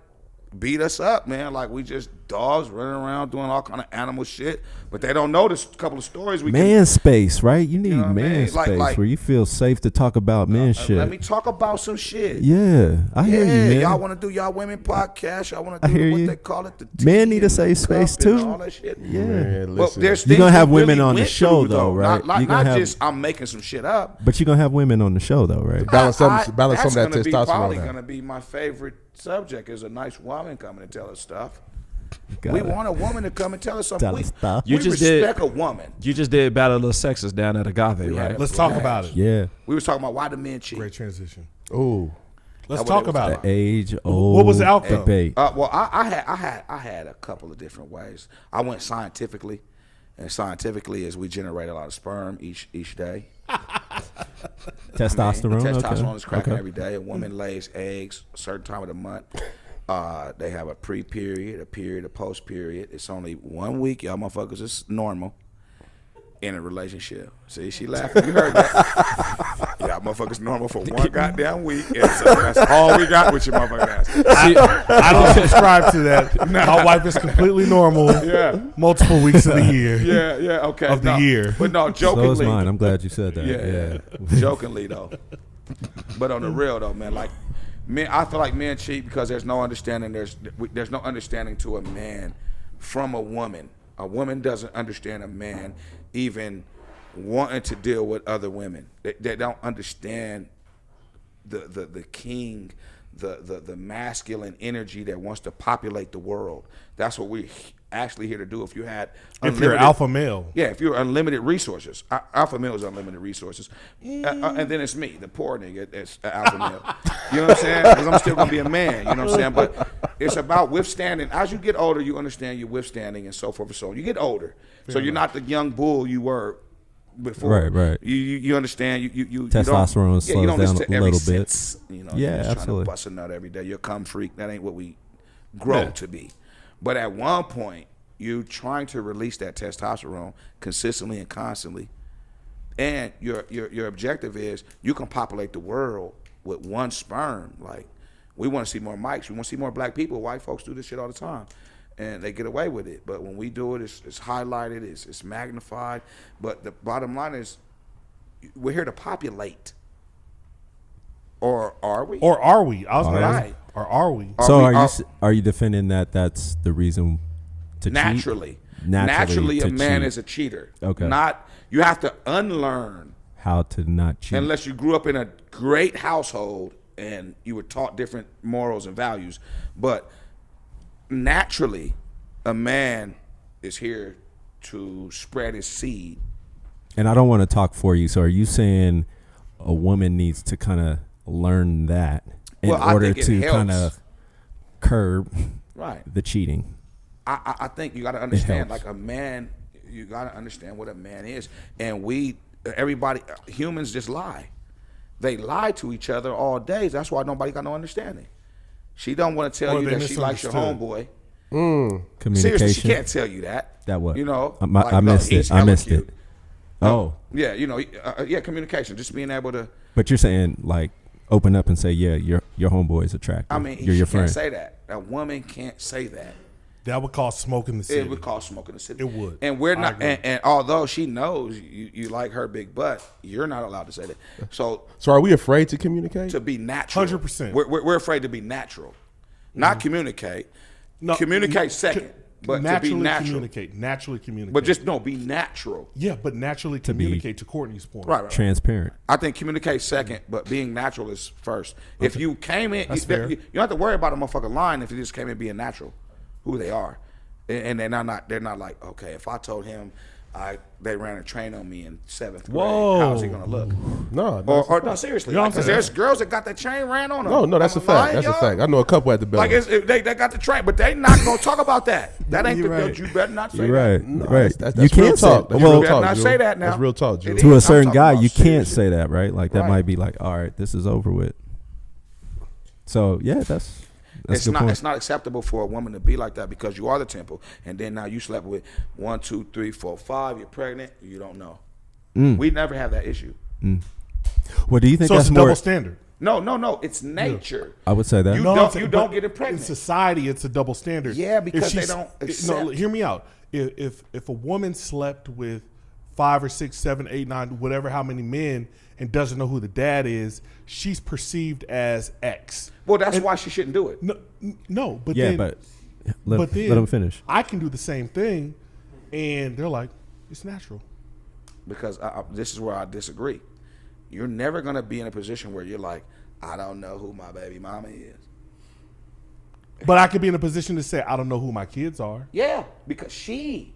beat us up, man. Like we just dogs running around doing all kind of animal shit, but they don't know this couple of stories we Man space, right? You need know what I man mean? space Like- where you feel safe to talk about men shit. Let me talk about some shit. Yeah, I hear you, man. Y'all want to do y'all women podcast? Y'all want to I do hear what you. they call it? The Men tea need a and safe the space, cup and too. all that shit. Yeah. Man, Well, listen. there's You're gonna things have we women really on the went show, through, though, right? Not You're gonna have- just I'm making some shit up. But you're gonna have women on the show, though, right? balance some That's of that gonna be probably testosterone. going to be my favorite subject is a nice woman coming and tell us stuff. Got We it. want a woman to come and tell us something. Tell us stuff. You we just did- respect a woman. You just did Battle of the Sexes down at Agave, Yeah. right? Let's talk about it. Yeah, We was talking about why the men cheat. Great transition. Ooh, Let's That's what talk they was about talking it. age old. What was the outcome? debate? Well, I had a couple of different ways. I went scientifically, And scientifically, is we generate a lot of sperm each day. Testosterone. Testosterone is cracking Okay. every day. A woman lays eggs a certain time of the month. They have a pre-period, a period, a post-period. It's only 1 week. Y'all motherfuckers, it's normal in a relationship. See, she laughing. You heard that. Y'all motherfuckers normal for 1 goddamn week. And so that's all we got with your motherfucking ass. I don't subscribe to that. My wife is completely normal. Yeah. Multiple weeks of the year. Yeah, okay. Of the year. But no, So is jokingly. mine. I'm glad you said that. Yeah. Jokingly though. But on the real though, man, like men, I feel like men cheat because there's no understanding. There's no understanding to a man from a woman. A woman doesn't understand a man even wanting to deal with other women. They don't understand the king, the masculine energy that wants to populate the world. That's what we're actually here to do. If you had If you're alpha male. yeah, if you're unlimited resources, alpha male is unlimited resources, and then it's me, the poor nigga, that's alpha male. You know what I'm saying? Because I'm still gonna be a man. You know what I'm saying? But it's about withstanding. As you get older, you understand you're withstanding and so forth and so on. You get older, so you're not the young bull you were before. Right. You understand? You Testosterone slows you don't down listen to a every little bit. sense, you know, Yeah, you're just absolutely. trying to bust a nut every day. You're a cum freak. That ain't what we grow to be. But at one point, you trying to release that testosterone consistently and constantly, and your objective is you can populate the world with one sperm. Like, we want to see more mics. We want to see more black people. White folks do this shit all the time, and they get away with it. But when we do it, it's highlighted, it's magnified. But the bottom line is, we're here to populate. Or are we? Or are we? I was going to Right. ask, or are we? So we- are you defending that that's the reason to naturally. cheat? Naturally, to a man cheat. is a cheater. Okay. You have to unlearn. How to not cheat. Unless you grew up in a great household and you were taught different morals and values. But naturally, a man is here to spread his seed. And I don't want to talk for you. So are you saying a woman needs to kind of learn that in Well, I order think it to helps. kind of curb Right. the cheating? I think you got to understand, helps. like a man, you got to understand what a man is. And everybody, humans just lie. They lie to each other all day. That's why nobody got no understanding. She don't want to tell Or you they that she likes your misunderstood. homeboy. Communication. Seriously, she can't tell you that. That what? You know, I like, no, missed he's it. I hella missed cute. it. Oh, Yeah, you know, communication, just being able to. but you're saying like open up and say, yeah, your homeboy is attractive. I mean, you're she your can't friend. say that. A woman can't say that. That would cause smoke in the city. It would cause smoke in the city. It would. And we're I not. agree. And although she knows you like her big butt, you're not allowed to say that. So So are we afraid to communicate? to be natural, 100%. We're afraid to be natural, not communicate. No, Communicate second, but to be naturally natural. communicate. Naturally communicate. But just be natural. yeah, but naturally communicate to Courtney's point. Right. Transparent. I think communicate second, but being natural is first. If you came in, That's you fair. don't have to worry about a motherfucker lying if you just came in being natural, who they are, and they're not like, okay, if I told him they ran a train on me in 7th grade, Whoa. how's he gonna look? No, Or no, seriously, You know what I'm because saying? there's girls that got that train ran on them. no, that's a I'm fact. lying, That's a y'all. fact. I know a couple at the bell. Like they got the train, but they not gonna talk about that. That ain't You're the right. You better not say You're that. right. No, right. That's you real can't say talk. That's well real better talk, not Drew. say that now. That's real talk, Drew. It to a I'm certain talking guy. about You can't seriously. say that, right? Like that Right. might be like, all right, this is over with. So yeah, that's a It's good not. point. It's not acceptable for a woman to be like that because you are the temple, and then now you slept with 1, 2, 3, 4, 5. You're pregnant. You don't know. We never have that issue. Well, do you think So that's it's a more? double standard. No. It's nature. I would say that. You No, don't- I'm saying, you don't but get it pregnant. In society, it's a double standard. Yeah, because If they she's- don't No, accept. hear me out. If a woman slept with 5 or 6, 7, 8, 9, whatever, how many men, and doesn't know who the dad is, she's perceived as X. Well, that's why she shouldn't do it. No, but yeah, then, but but then let him finish. I can do the same thing, and they're like, it's natural. Because this is where I disagree. You're never gonna be in a position where you're like, I don't know who my baby mama is. But I could be in a position to say, I don't know who my kids are. Yeah, because she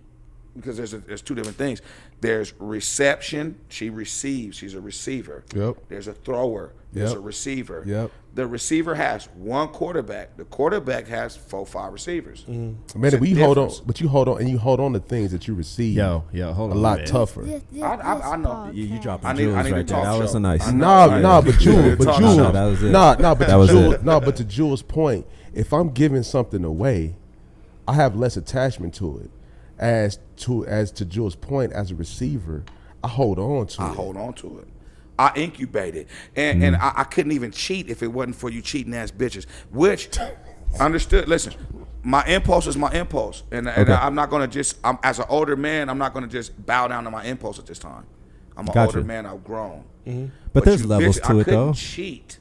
because there's two different things. There's reception. She receives. She's a receiver. Yep. There's a thrower. There's Yep. a receiver. Yep. The receiver has one quarterback. The quarterback has 4-5 receivers. Man, It's a but you hold on, difference. but you hold on, and you hold on to things that you receive. Yo, hold a on, lot man. tougher. I know. You dropping I need jewels a right there. talk That was show. a nice. I know. Nah, but Jules, but Talk Jules, show. No, that was it. but That to was Jules, it. but to Jules' point, if I'm giving something away, I have less attachment to it. As to Jules' point, as a receiver, I hold on to it. I hold on to it. I incubate it. And I couldn't even cheat if it wasn't for you cheating ass bitches. Which, understood, listen, my impulse is my impulse. And I'm not going to just, as an older man, I'm not going to just bow down to my impulse at this time. I'm an Gotcha. older man, I've grown. But there's you levels bitches, to I it, couldn't though. cheat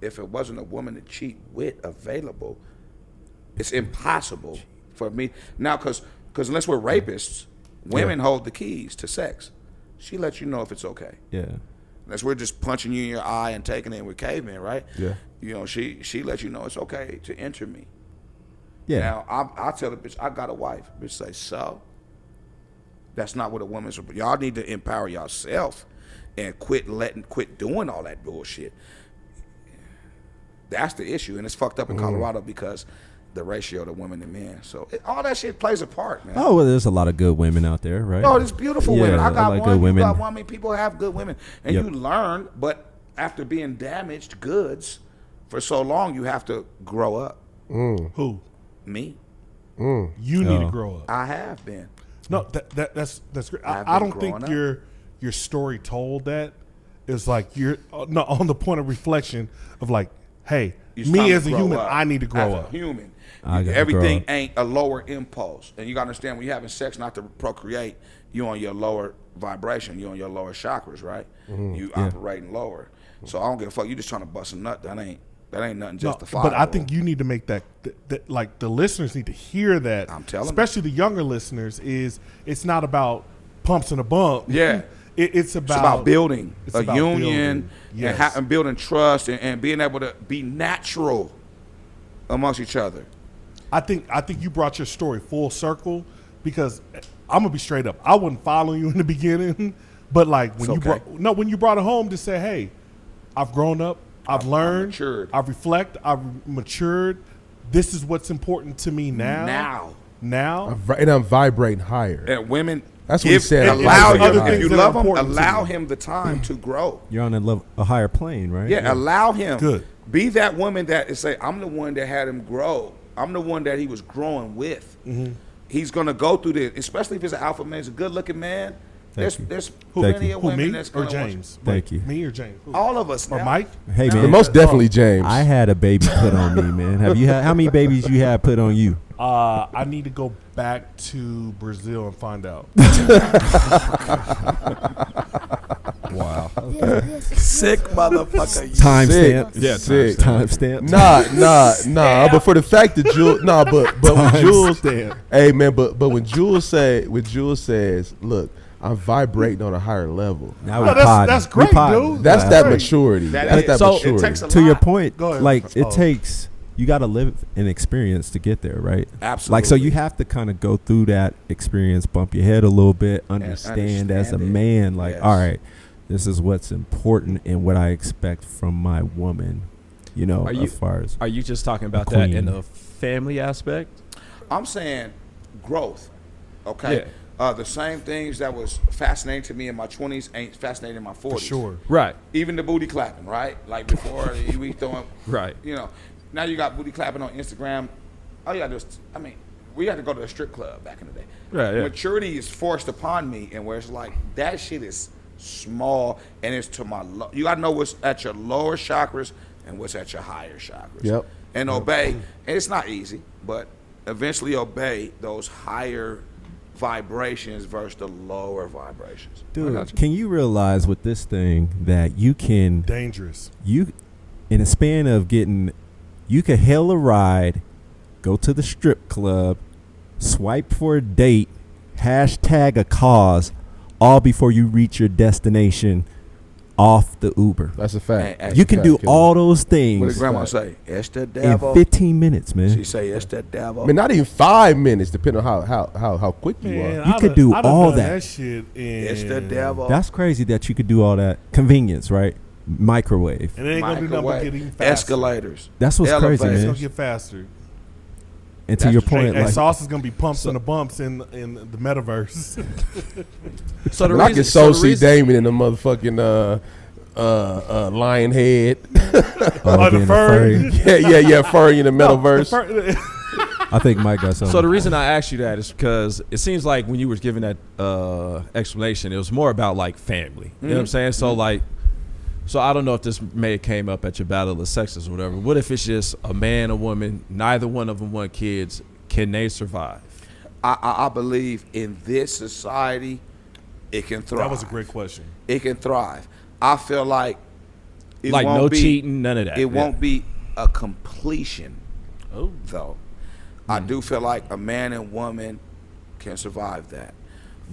if it wasn't a woman to cheat with available. It's impossible for me. Now, because unless we're rapists, women hold the keys to sex. She lets you know if it's okay. Yeah. Unless we're just punching you in your eye and taking it with cavemen, right? Yeah. You know, she lets you know it's okay to enter me. Yeah. Now, I tell the bitch, I got a wife. Bitch say, so? That's not what a woman's supposed. Y'all need to empower yourself and quit doing all that bullshit. That's the issue. And it's fucked up in Colorado because the ratio to women to men. So all that shit plays a part, man. Oh, well, there's a lot of good women out there, right? No, there's beautiful Yeah, women. I got like one. good You women. got one. I mean, people have good women, and Yep. you learn. But after being damaged goods for so long, you have to grow up. Who? Me, You need to Oh. grow up. I have been. No, that's great. I've I been don't think growing up. your story told that is like you're no on the point of reflection of like, hey, It's time me to as a grow human, up. I need to grow As up. a human, I gotta everything grow up. ain't a lower impulse, and you gotta understand when you're having sex, not to procreate, you on your lower vibration, you on your lower chakras, right? You operating lower. So I don't give a fuck. You just trying to bust a nut. That ain't nothing No, justifiable. but I think you need to make that like the listeners need to hear that. I'm telling you. especially the younger listeners, is it's not about pumps and a bump. Yeah. It's about It's about building it's a about union building. Yes. and building trust and being able to be natural amongst each other. I think you brought your story full circle because I'm gonna be straight up. I wasn't following you in the beginning, but like when It's okay. when you brought it home to say, hey, I've grown up, I've learned, matured. I've reflected, I've matured. This is what's important to me now. And I'm vibrating higher. And women, That's what he said. Allow Other him, things if you that are love him, important to allow you. him the time to grow. You're on a higher plane, right? Yeah, allow him. Good. Be that woman that is say, I'm the one that had him grow. I'm the one that he was growing with. He's gonna go through this, especially if he's an alpha man. He's a good looking man. There's you. plenty of Who, women me that's or gonna want James? Thank Wait, you. Me or James? Who? All of us Or now. Mike? Hey, But man. most definitely James. I had a baby put on me, man. Have you had how many babies you had put on you? I need to go back to Brazil and find out. Wow. Sick motherfucker. Timestamp. Yeah, sick. Timestamp. Nah. But for the fact that Jules, but when Jules, Timestamp. hey man, but when Jules says, look, I'm vibrating on a higher level. Now No, we podding. that's We great, podding. dude. That's That's that great. maturity. That That's is. that So, it maturity. takes a To your lot. point, Go ahead. like it Oh. takes you got to live an experience to get there, right? Absolutely. Like so, you have to kind of go through that experience, bump your head a little bit, understand as a understand it. man, like, Yes. all right, this is what's important and what I expect from my woman. You know, Are you- as far as Are you just talking about queen. that in a family aspect? I'm saying growth. Okay. The same things that was fascinating to me in my 20s ain't fascinating in my 40s. For sure. Right. Even the booty clapping, right? Like before we throwing, Right. you know. Now you got booty clapping on Instagram. All you got to do is, I mean, we had to go to a strip club back in the day. Right, yeah. Maturity is forced upon me, and where it's like that shit is small, and it's to my. You got to know what's at your lower chakras and what's at your higher chakras. Yep. And obey. And it's not easy, but eventually obey those higher vibrations versus the lower vibrations. dude, can you realize with this thing that you can Dangerous. you in a span of getting you could hail a ride, go to the strip club, swipe for a date, hashtag a cause, all before you reach your destination off the Uber. That's a fact. And You can do all those What did things grandma fact. say? It's the in devil. 15 minutes, man. She say it's the devil. I mean, not even 5 minutes, depending on how quick you Man, are. You could do I done all done that. shit. It's the And devil. That's crazy that you could do all that. Convenience, right? Microwave. And it ain't gonna do nothing but Microwave, get even faster. escalators. That's what's crazy, It's Elevators. man. gonna get faster. And to That's your the point, Hey, like, sauce is gonna be pumps and the bumps in the metaverse. So the But I reason, can so the see reason- Damien in the motherfucking lion head. Oh, being the a furry. yeah, furry in the metaverse. I think Mike got something. So the reason I asked you that is because it seems like when you were giving that explanation, it was more about like family. You know what I'm saying? So like, so I don't know if this may have came up at your battle of the sexes or whatever. What if it's just a man, a woman, neither one of them want kids? Can they survive? I believe in this society, it can thrive. That was a great question. It can thrive. I feel like it Like won't no be, cheating, none of that. It Yeah. won't be a completion, Oh, though. I do feel like a man and woman can survive that,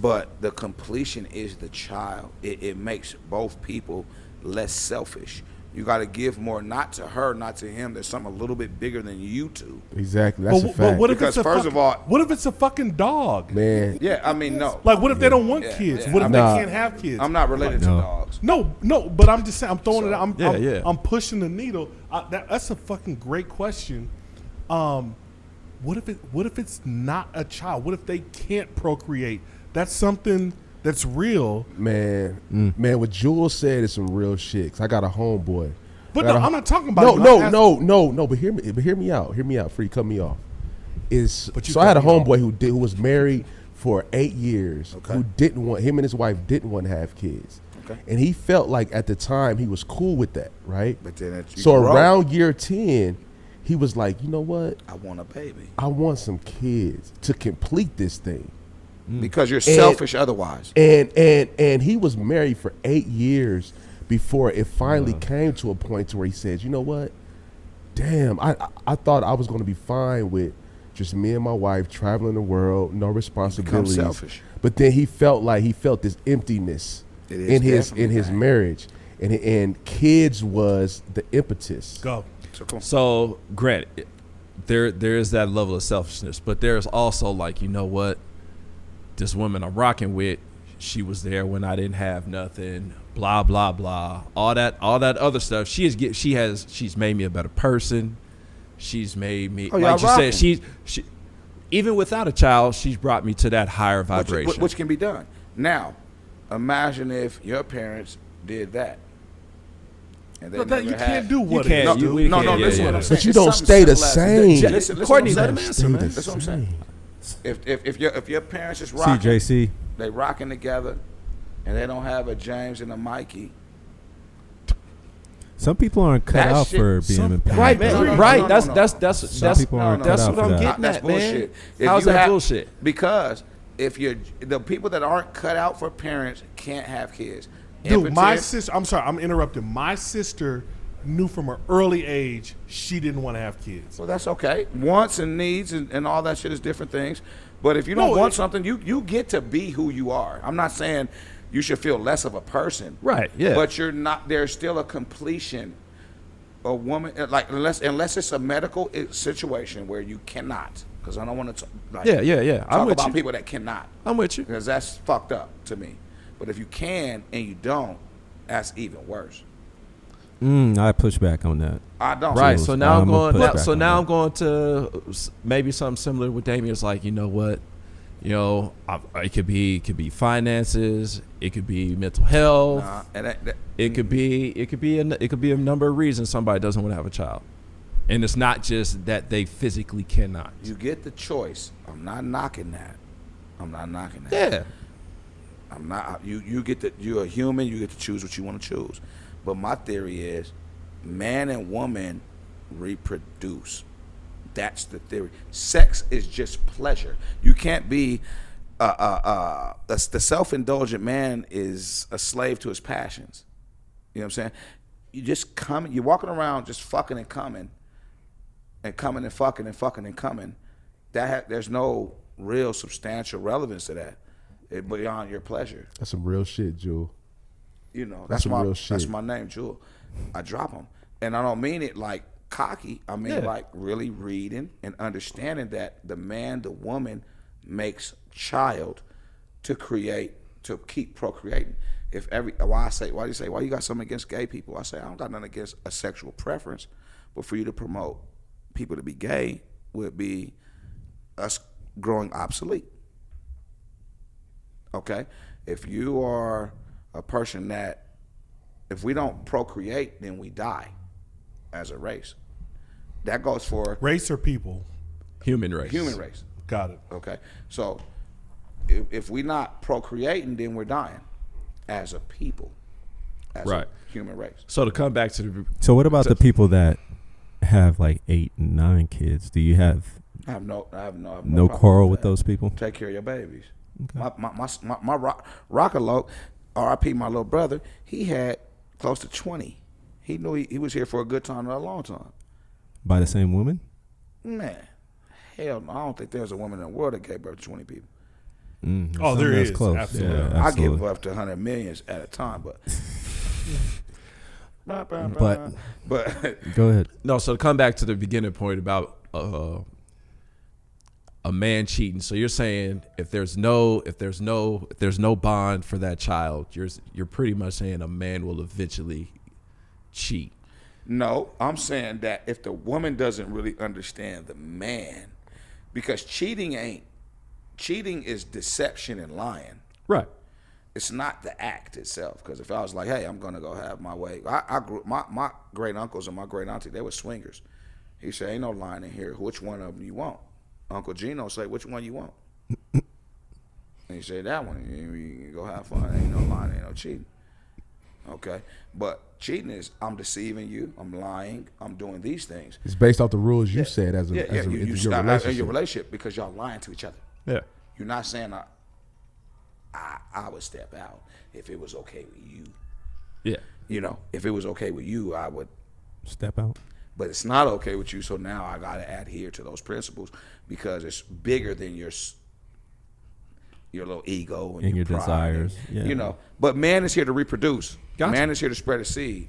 but the completion is the child. It makes both people less selfish. You got to give more, not to her, not to him. There's something a little bit bigger than you two. Exactly, that's a but fact. what if Because it's a first of all- what if it's a fucking dog? Man, Yeah, I mean, no. Like, what if they don't want Yeah, kids? yeah. What if Nah. they can't have kids? I'm not related to No. dogs. No, but I'm just saying. I'm throwing it out. Yeah. I'm pushing the needle. That's a fucking great question. What if it's not a child? What if they can't procreate? That's something that's real. man, what Jules said is some real shit. 'Cause I got a homeboy. But I got no, a- I'm not talking about. No. But hear me out. Hear me out. Before you cut me off. But you So I had a cut me off. homeboy who was married for 8 years. Okay. Who didn't want him and his wife didn't want to have kids. Okay. And he felt like at the time he was cool with that, right? But then you So grow. around year 10, he was like, you know what? I want a baby. I want some kids to complete this thing. Because you're selfish otherwise. And he was married for 8 years before it finally came to a point to where he said, you know what? Damn, I thought I was going to be fine with just me and my wife traveling the world, no responsibilities. selfish. But then he felt this emptiness It is in definitely his that. marriage, and kids was the impetus. Go. So cool. So, granted, there is that level of selfishness, but there's also like, you know what? This woman I'm rocking with, she was there when I didn't have nothing. Blah blah blah. All that other stuff. She's made me a better person. She's made me, Oh, y'all like you rocking. said, she even without a child, she's brought me to that higher vibration. Which can be done. Now, imagine if your parents did that. And they But that, never you had- can't do what can't. it No, is. You- we no, can't, listen yeah, what yeah. I'm saying. But you It's don't something stay the simple as- same. Listen Courtney what I'm doesn't saying. answer, man. That's what I'm saying. If your parents is rocking, CJC. they rocking together, and they don't have a James and a Mikey. Some people aren't cut That out shit- for being a parent. Right, man. No, no, no, right. no, That's no. that's people aren't that's cut out what I'm for that. getting That's at, man. bullshit. If How's you that have- bullshit? Because if the people that aren't cut out for parents can't have kids. Dude, my Impotent- sister. I'm sorry, I'm interrupting. My sister knew from an early age she didn't want to have kids. Well, that's okay. Wants and needs and all that shit is different things. But if you don't No, want it- something, you get to be who you are. I'm not saying you should feel less of a person. Right, yeah. But you're not. There's still a completion. A woman, like unless it's a medical situation where you cannot. Because I don't want to Yeah. I'm talk with about you. people that cannot. I'm with you. Because that's fucked up to me. But if you can and you don't, that's even worse. I push back on that. I don't. Right. So So now I'm I'm going. gonna push Now, back so on now that. I'm going to maybe something similar with Damien. It's like, you know what, it could be finances. It could be mental health. And It could be a number of reasons somebody doesn't want to have a child, and it's not just that they physically cannot. you get the choice. I'm not knocking that. Yeah. I'm not. You get to. You're a human. You get to choose what you want to choose. But my theory is, man and woman reproduce. That's the theory. Sex is just pleasure. You can't be. The self-indulgent man is a slave to his passions. You know what I'm saying? You just come. You're walking around just fucking and coming, and coming and fucking and fucking and coming. There's no real substantial relevance to that. Beyond your pleasure. That's some real shit, Jewel. You know, That's that's my some real shit. that's my name, Jewel. I drop them, and I don't mean it like cocky. I mean like really reading and understanding that the man, the woman makes child to keep procreating. Why you got something against gay people? I say I don't got nothing against a sexual preference, but for you to promote people to be gay would be us growing obsolete. Okay? If you are a person that, if we don't procreate, then we die as a race. That goes for Race or people? Human race. human race. Got it. Okay? So if we not procreating, then we're dying as a people, as Right. a human race. So to come back to the So what about the people that have like 8 and 9 kids? Do you have I have no no problem quarrel with that. those people? Take care of your babies. My Rockalope, R.I.P. my little brother, he had close to 20. He knew he was here for a good time and a long time. By the same woman? Man, hell no. I don't think there's a woman in the world that gave birth to 20 people. Oh, there That's is. close. Absolutely. Yeah, I absolutely. give birth to 100 millions at a time, but But go ahead. No, so to come back to the beginning point about a man cheating. So you're saying if there's no bond for that child, you're pretty much saying a man will eventually cheat. no, I'm saying that if the woman doesn't really understand the man, because cheating is deception and lying. Right. It's not the act itself. Because if I was like, hey, I'm gonna go have my way, I grew my great uncles and my great auntie, they were swingers. He said, ain't no lying in here. Which one of them you want? Uncle Gino say, which one you want? And he said, that one. You can go have fun. Ain't no lying, ain't no cheating. Okay, but cheating is I'm deceiving you, I'm lying, I'm doing these things. It's based off the rules you said as You your stop relationship. in your relationship because y'all lying to each other. Yeah. You're not saying I would step out if it was okay with you. Yeah. You know, if it was okay with you, I would. Step out. But it's not okay with you, so now I got to adhere to those principles because it's bigger than your little ego and your pride desires. and, Yeah. You know, but man is here to reproduce. Gotcha. Man is here to spread a seed.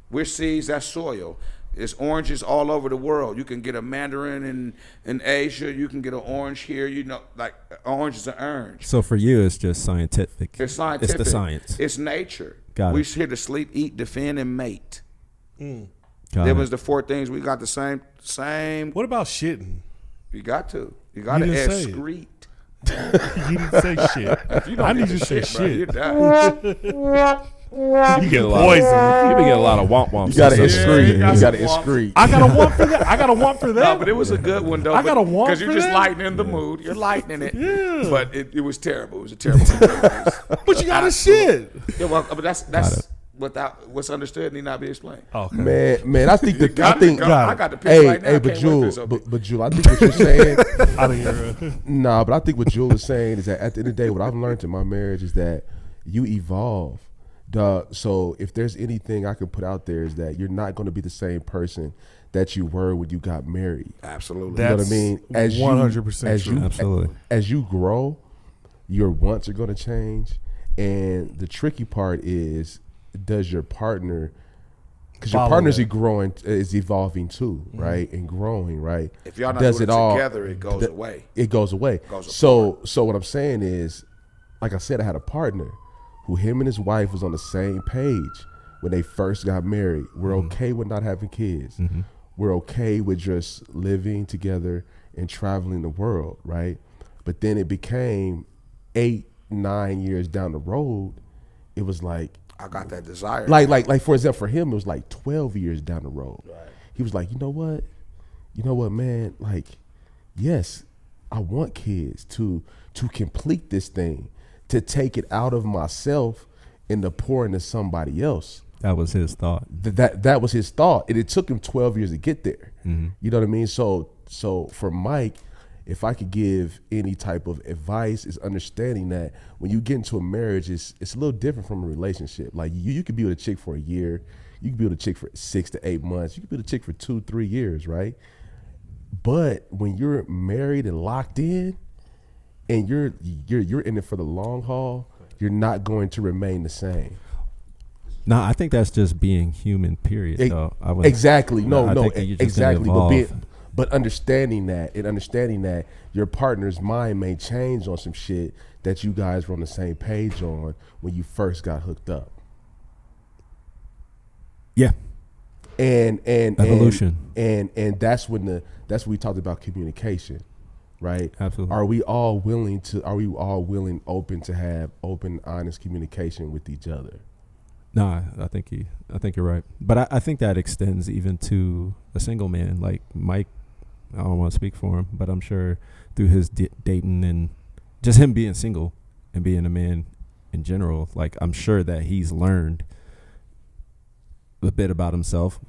We're seeds, that's soil. It's oranges all over the world. You can get a mandarin in Asia. You can get an orange here. You know, like orange is an orange. So for you, it's just scientific. It's scientific. It's the science. It's nature. Got We're it. here to sleep, eat, defend, and mate. Got Them it. is the 4 things. We got the same. What about shitting? You got to. You got to You didn't say it. excrete. You didn't say shit. I need you to say Bro, you shit. die. You get You've poison. been getting a lot of womp womps. You gotta excrete. you got You gotta some excrete. I got a want for that. I got a want for No, that. but it was a good one though. I got a want because you're for just that? lightening the mood. You're lightening it. Yeah. But it was terrible. It was a terrible experience. But you got a shit. Yeah, well, but that's without what's understood need not be explained. Okay. Man, I think I got the picture Hey, right now. hey, I but can't wait for Jewel, this, okay? but Jewel, I think what you're saying, Out of here. nah, but I think what Jewel is saying is that at the end of the day, what I've learned in my marriage is that you evolve. So if there's anything I can put out there is that you're not going to be the same person that you were when you got married. Absolutely. You know what I mean? That's 100% true. Absolutely. As you grow, your wants are going to change, and the tricky part is, does your partner? Because your Follow partner's that. growing, is evolving too, right, and growing, right. If y'all not Does doing it it all- together, it goes away. It goes away. Goes So what I'm saying is, like I said, I had a partner who him and his wife was on the same page when they first got married. We're okay with not having kids. We're okay with just living together and traveling the world, right? But then it became 8-9 years down the road. It was like I got that desire. like for example, for him it was like 12 years down the road. Right. He was like, you know what, man? Like, yes, I want kids to complete this thing, to take it out of myself and to pour into somebody else. That was his thought. That was his thought, and it took him 12 years to get there. You know what I mean? So for Mike, if I could give any type of advice, is understanding that when you get into a marriage, it's a little different from a relationship. Like you could be with a chick for a year, you could be with a chick for 6 to 8 months, you could be with a chick for 2-3 years, right? But when you're married and locked in, and you're in it for the long haul, you're not going to remain the same. No, I think that's just being human. Period. So I would Exactly. No, I no, think that you're just gonna exactly. evolve. But understanding that and understanding that your partner's mind may change on some shit that you guys were on the same page on when you first got hooked up. Yeah. And Evolution. And that's when we talked about communication, right? Absolutely. Are we all willing, open to have open, honest communication with each other? No, I think you're right. But I think that extends even to a single man like Mike. I don't want to speak for him, but I'm sure through his dating and just him being single and being a man in general, like I'm sure that he's learned a bit about himself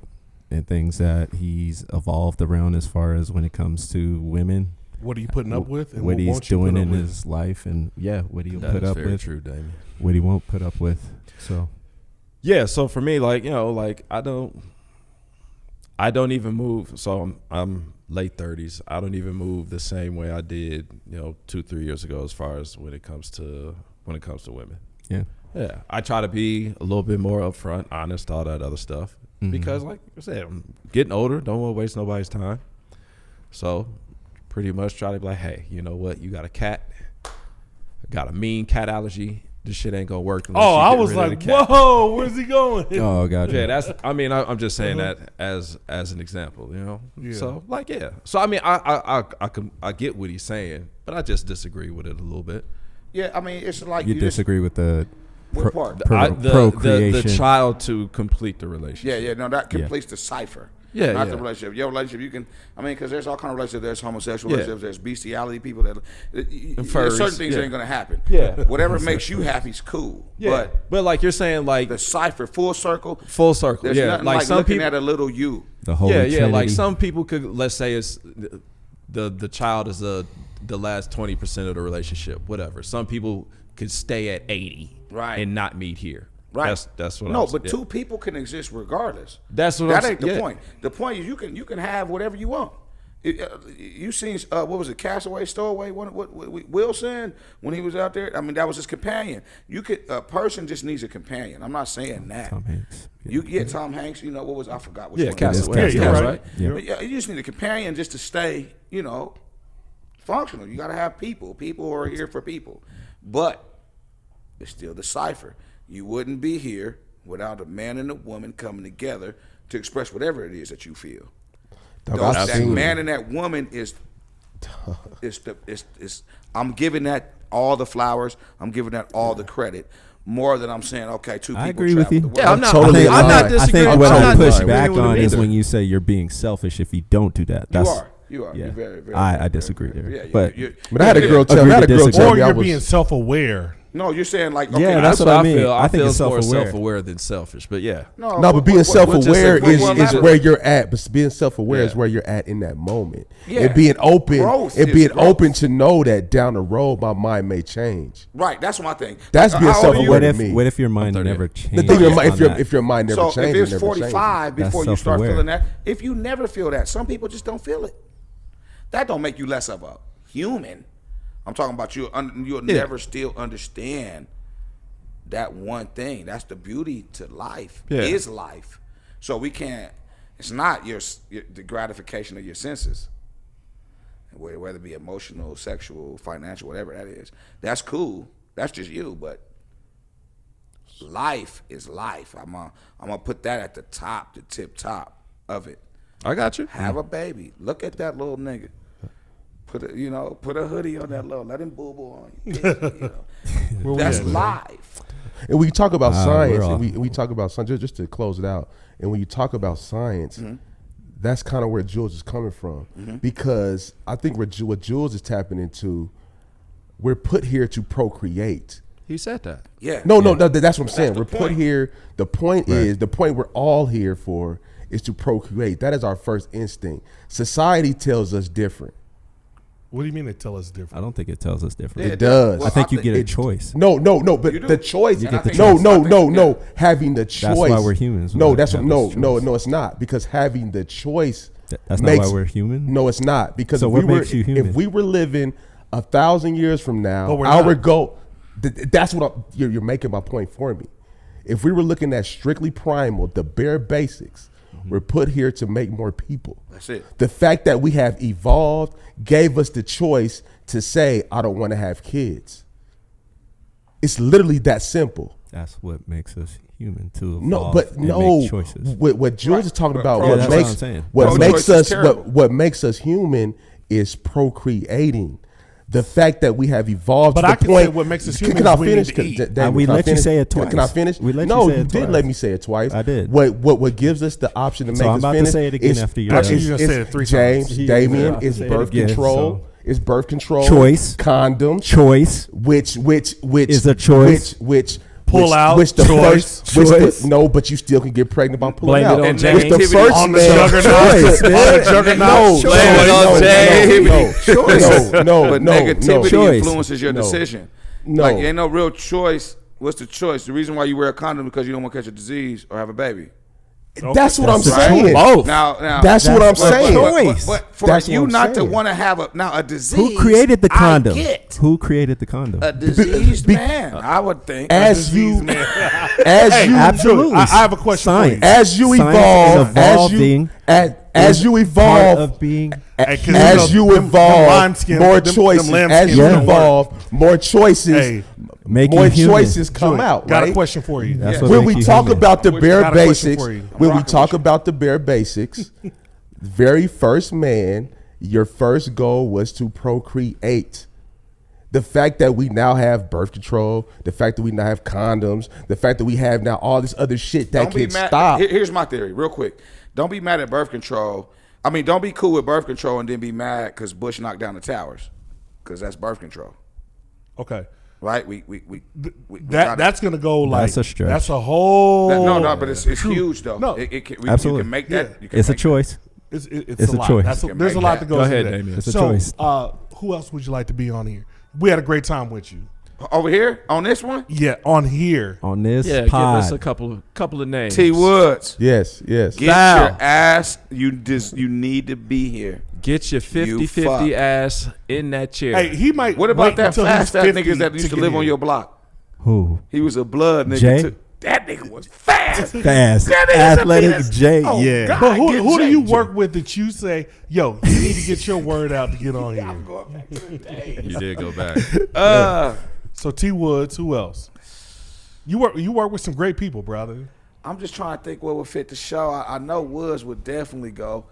and things that he's evolved around as far as when it comes to women. What are you putting up with? And what he's won't you doing put up in with? his life, and what he'll That put is up very with, true, Damien. what he won't put up with. So Yeah, so for me, like, I don't even move. So I'm late 30s. I don't even move the same way I did, 2-3 years ago, as far as when it comes to women. yeah. Yeah, I try to be a little bit more upfront, honest, all that other stuff, because, like I said, I'm getting older. Don't want to waste nobody's time. So, pretty much try to be like, hey, you know what? You got a cat. Got a mean cat allergy. This shit ain't gonna work. Oh, I was like, whoa, where's he going? Oh, gotcha. Yeah, I'm just saying that as an example, Yeah. So like, yeah. So I mean, I get what he's saying, but I just disagree with it a little bit. Yeah, I mean, it's like You disagree with the What part? procreation? The child to complete the relationship. Yeah, no, that completes the cipher. Yeah, not yeah. the relationship. Your relationship, you can. I mean, because there's all kind of relationships. There's homosexual relationships. There's bestiality people that. There's certain things that ain't gonna happen. Yeah. Whatever makes you happy is cool. Yeah. But like you're saying, like the cipher, full circle. There's nothing like some looking people at a little you. The whole Like Trinity. some people could, let's say it's the child is the last 20% of the relationship, whatever. Some people could stay at 80 and not meet here. Right. That's what. No, but two people can exist regardless. That's what. That ain't the point. The point is you can have whatever you want. You seen what was it? Castaway, Stowaway. What Wilson when he was out there? I mean, that was his companion. A person just needs a companion. I'm not saying that. Tom Hanks. You get Tom Hanks. What was I forgot? Which one Castaway. Yeah, you're right. Yeah. You just need a companion just to stay. Functional. You got to have people. People who are here for people. But it's still the cipher. You wouldn't be here without a man and a woman coming together to express whatever it is that you feel. That man and that woman is I'm giving that all the flowers. I'm giving that all the credit. More than I'm saying, okay, two people. I agree with you. The world. Yeah, I'm not I disagreeing. think what I'm I not push disagreeing back with him on is either. when you say you're being selfish if you don't do that. You are. Yeah. You're very, very. I very, disagree very, there. yeah, But But I had a girl tell me, Or I you're was being self-aware. no, you're saying like, okay, Yeah, that's what I mean. I think feel it's more self-aware. self-aware than selfish, but yeah. No, but being self-aware is what- where you're at. But being self-aware is Yeah. where you're at in that moment. Yeah. And being open, Growth and is being growth. open to know that down the road my mind may change. Right, that's my thing. That's being How old are you? self-aware. what if your mind 38. never changed? The thing, on if your mind never So changes, if it's it never 45 changes. before That's you start self-aware. feeling that, if you never feel that, some people just don't feel it. That don't make you less of a human. I'm talking about you'll never still understand that one thing. That's the beauty to life. Yeah. Is life. So we can't. It's not the gratification of your senses, whether it be emotional, sexual, financial, whatever that is. That's cool. That's just you. But life is life. I'm gonna put that at the top, the tip top of it. I got you. Have a baby. Look at that little nigga. Put a hoodie on that little. Let him boo boo on you. That's life. And when you talk about science, we're and we talk about science, just to close it out, and when you talk about science, that's kind of where Jules is coming from. Because I think what Jules is tapping into, we're put here to procreate. He said that. Yeah. No, that's what I'm saying. the We're put point. here. The point is, the point we're all here for is to procreate. That is our first instinct. Society tells us different. What do you mean they tell us different? I don't think it tells us different. Yeah, It does. well, I think you get a it- choice. No, but You do. the choice. You get the no, choice. no, I think no, you no. get Having the choice. That's why we're humans. No, We that's have no, this no, choice. no. It's not, because having the choice. That's makes, not why we're human. No, it's not, because So if what we were, makes you human? if we were living 1,000 years from now, But we're our not. goal. That's what you're making my point for me. If we were looking at strictly primal, the bare basics, we're put here to make more people. That's it. The fact that we have evolved gave us the choice to say, I don't want to have kids. It's literally that simple. That's what makes us human to evolve No, but and no. make choices. What Jules is talking about, Yeah, what that's what I'm makes saying. what makes Pro-choice is us terrible. what makes us human is procreating. The fact that we have evolved But to I the can point. say what makes us Can human I is we finish? need to eat. Damon, We can I let you finish? say it Can I twice. finish? We let you no, say it you did twice. let me say it twice. I did. What gives us the option to So make I'm us about to finish? say it again is- after you I think is- you're gonna say it 3 James, times. He's Damien, about to is say it birth again, control. so- Is birth control. Choice. Condoms. Choice. Which Is a choice. Which Pull out, which the choice, first which choice. the, no, but you still can get pregnant by pulling Blame it out. on And James. Which the negativity first on the man juggernaut. choice, On man. the juggernaut. No, Blame it on James. But negativity Choice. influences your No. decision. No. Like, ain't no real choice. What's the choice? The reason why you wear a condom is because you don't want to catch a disease or have a baby. That's what I'm That's the saying. choice. Both. Now That's what I'm That's the saying. choice. But for That's what you I'm not to saying. want to have a disease, Who created the condom? I get Who created the condom? a diseased be- man. I would think. As you, Hey, Absolutely. I have a question Science. for you. as you Science evolve, is as evolving you Part evolve, of being Hey, 'cause as you them evolve, lambskin- more them choices. lambskin As you don't work. evolve, more choices. Hey, make more you human. choices come out. got right? a question for you. That's Yeah. what When make we you talk human. about the bare Got a question basics, for you. when we rocking talk with about the bare basics, the very first man, your first goal was to procreate. The fact that we now have birth control, the fact that we now have condoms, the fact that we have now all this other shit that Don't be can mad. stop. Here's my theory, real quick. Don't be mad at birth control. I mean, don't be cool with birth control and then be mad because Bush knocked down the towers, because that's birth control, Okay. right? We That's gonna go like That's a stretch. That's a whole. no, but it's huge though. No. It can, Absolutely. You can make that. Yeah. You can It's a make choice. It's a a lot. choice. That's You can there's a make lot that. that goes Go into ahead, that. Damien. It's a So, choice. who else would you like to be on here? We had a great time with you. that. Over here on this one, Yeah, on here. On this Yeah, give us a pod. couple of names. T Woods. Yes. Get Style. your ass. You need to be here. Get your 50-50 fuck. ass in that chair. Hey, he might. What about wait that until fast he's fat 50 niggas that used to get live on in. your block? Who? He was a blood nigga Jay? too. That nigga was fast. Fast. That nigga's a Athletic penis. Jay. Oh, yeah. God. But who Get do Jay, you Jay. work with that you say, yo, you need to get your word out to get on here? I'm going back to the day. You did go back. So T Woods, who else? You work with some great people, brother. I'm just trying to think what would fit the show. I know Woods would definitely go.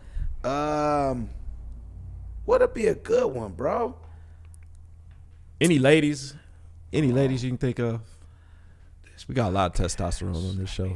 What'd be a good one, bro? Any ladies you can think of? We got a lot of testosterone on this show.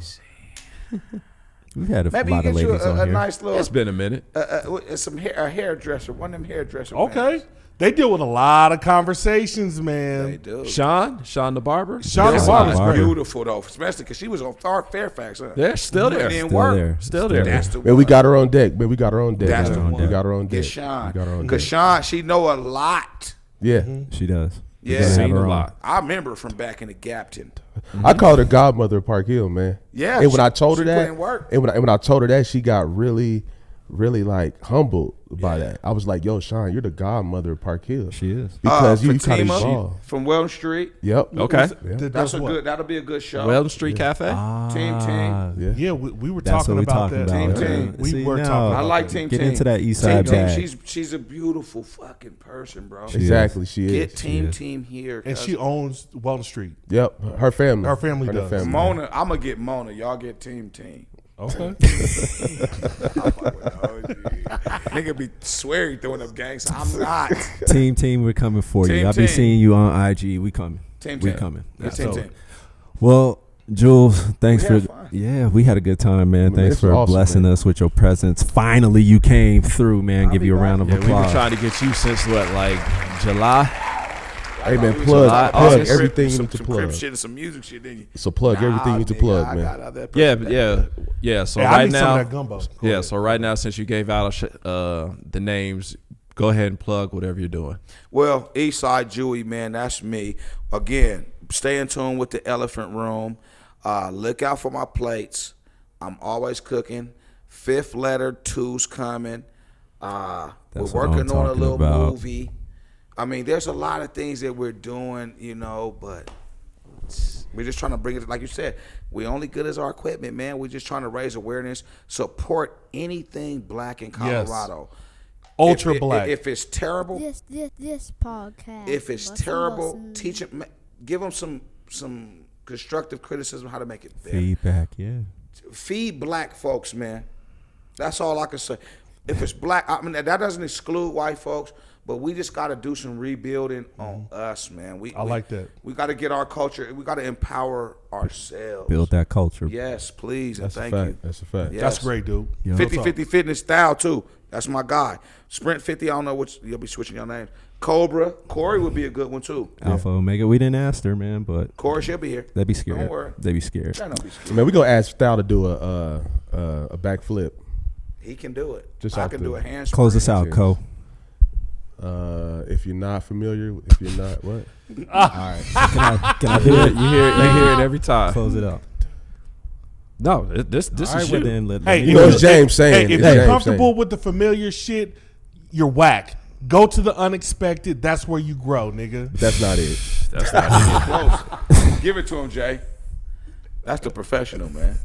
We've had a Maybe you lot of get you ladies on a here. nice little It's been a minute. a hairdresser, one of them hairdresser. Okay. They deal with a lot of conversations, They man. do. Sean the barber. Sean the This barber's is great. beautiful though, especially because she was on Fairfax. Huh? They're still there. It didn't Still work. there. Still there. That's the Man, one. we got her on deck. Man, we got her on deck. That's man. the one. We got her on deck. Get Sean. We got her on Because deck. Sean, she know a lot. Yeah. She does. Yeah. We gotta have Seen her a on. lot. I remember her from back in the Gapton. I called her godmother of Park Hill, man. Yeah, And when I she- told her she put that, in work. and when I told her that, she got really like humbled by that. I was like, "Yo, Sean, you're the godmother of Park Hill." She is. Because you kind of Fatima evolved. from Weldon Street. Yep. Okay. That's a good. That'll be a good show. Weldon Street Cafe. Team. Yeah. Yeah, we were That's talking what we about talking that. about. Team. We See, were now- talking I about like that. Team. Get Team. into that Eastside Team. bag. She's a beautiful fucking person, bro. She Exactly. She is. Get Team is. Team here. And she owns Weldon Street. Yep. Her family. Her family does. Mona. I'm gonna get Mona. Y'all get Team. Okay. Nigga be swearing throwing up gangs. I'm not. Team, we're coming for you. Team, I'll be team. seeing you on IG. We coming. Team. We coming. Yeah, team. Well, Jules, thanks We for had fun. yeah, we had a good time, man. Man, Thanks this for was awesome, blessing man. us with your presence. Finally, you came through, man. I'll Give be you a back. round of Yeah, we were applause. trying to get you since what, like July? Hey man, We plug talked about some everything you some need to crib plug. shit and some music shit, didn't you? So plug everything you need to nigga, plug, I man. got other Yeah, person that- yeah. So Hey, I right need some now, of that gumbo. Go yeah. ahead. So right now, since you gave out the names, go ahead and plug whatever you're doing. Well, Eastside Juey, man, that's me. Again, stay in tune with the Elephant Room. Look out for my plates. I'm always cooking. Fifth Letter 2's coming. We're That's what I'm working on a talking little about. movie. I mean, there's a lot of things that we're doing, you know, but We're just trying to bring it, like you said, we only good as our equipment, man. We're just trying to raise awareness, support anything black in Colorado. Ultra black. If it's terrible, This podcast. if it's Bussin' terrible, bussin'. teach them, give them some constructive criticism how to make it better. Feedback, yeah. Feed black folks, man. That's all I can say. If it's black, I mean that doesn't exclude white folks, but we just got to do some rebuilding on us, man. I like that. We got to get our culture. We got to empower ourselves. Build that culture. Yes, please, That's and a thank fact. you. That's a fact. Yes. That's great, dude. Yeah. 50-50 fitness style too. That's my guy. Sprint 50. I don't know which. You'll be switching your names. Cobra. Corey would be a good one too. Alpha Omega. We didn't ask her, man, but Corey, she'll be here. they'd be scared. Don't worry. They'd be scared. Try not to be scared. Man, we gonna ask Style to do a backflip. He can do it. Just I off can the- do a handspring. Close us out, Cheers. Co. If you're not familiar, if you're not what? All right. Can I do it? You hear it every time. Close it up. No, this All is right, well you. then, let Hey, me You know, do it's it. James saying. Hey, if It's you're James comfortable saying. with the familiar shit, you're whack. Go to the unexpected. That's where you grow, nigga. But that's not it. That's not Close. Give it to him, Jay. That's the professional, man.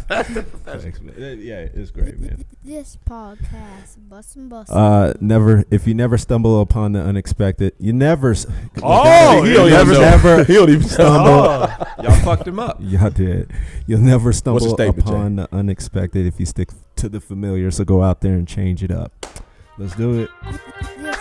Thanks, man. Yeah, it's great, man. This podcast. Bussin'. Never. If you never stumble upon the unexpected, you never. Oh, He don't you even know. never He don't even stumble. Y'all fucked him up. Y'all did. You'll never stumble statement, upon the unexpected if you stick to the familiar. So go out there and change it up. Let's do it. This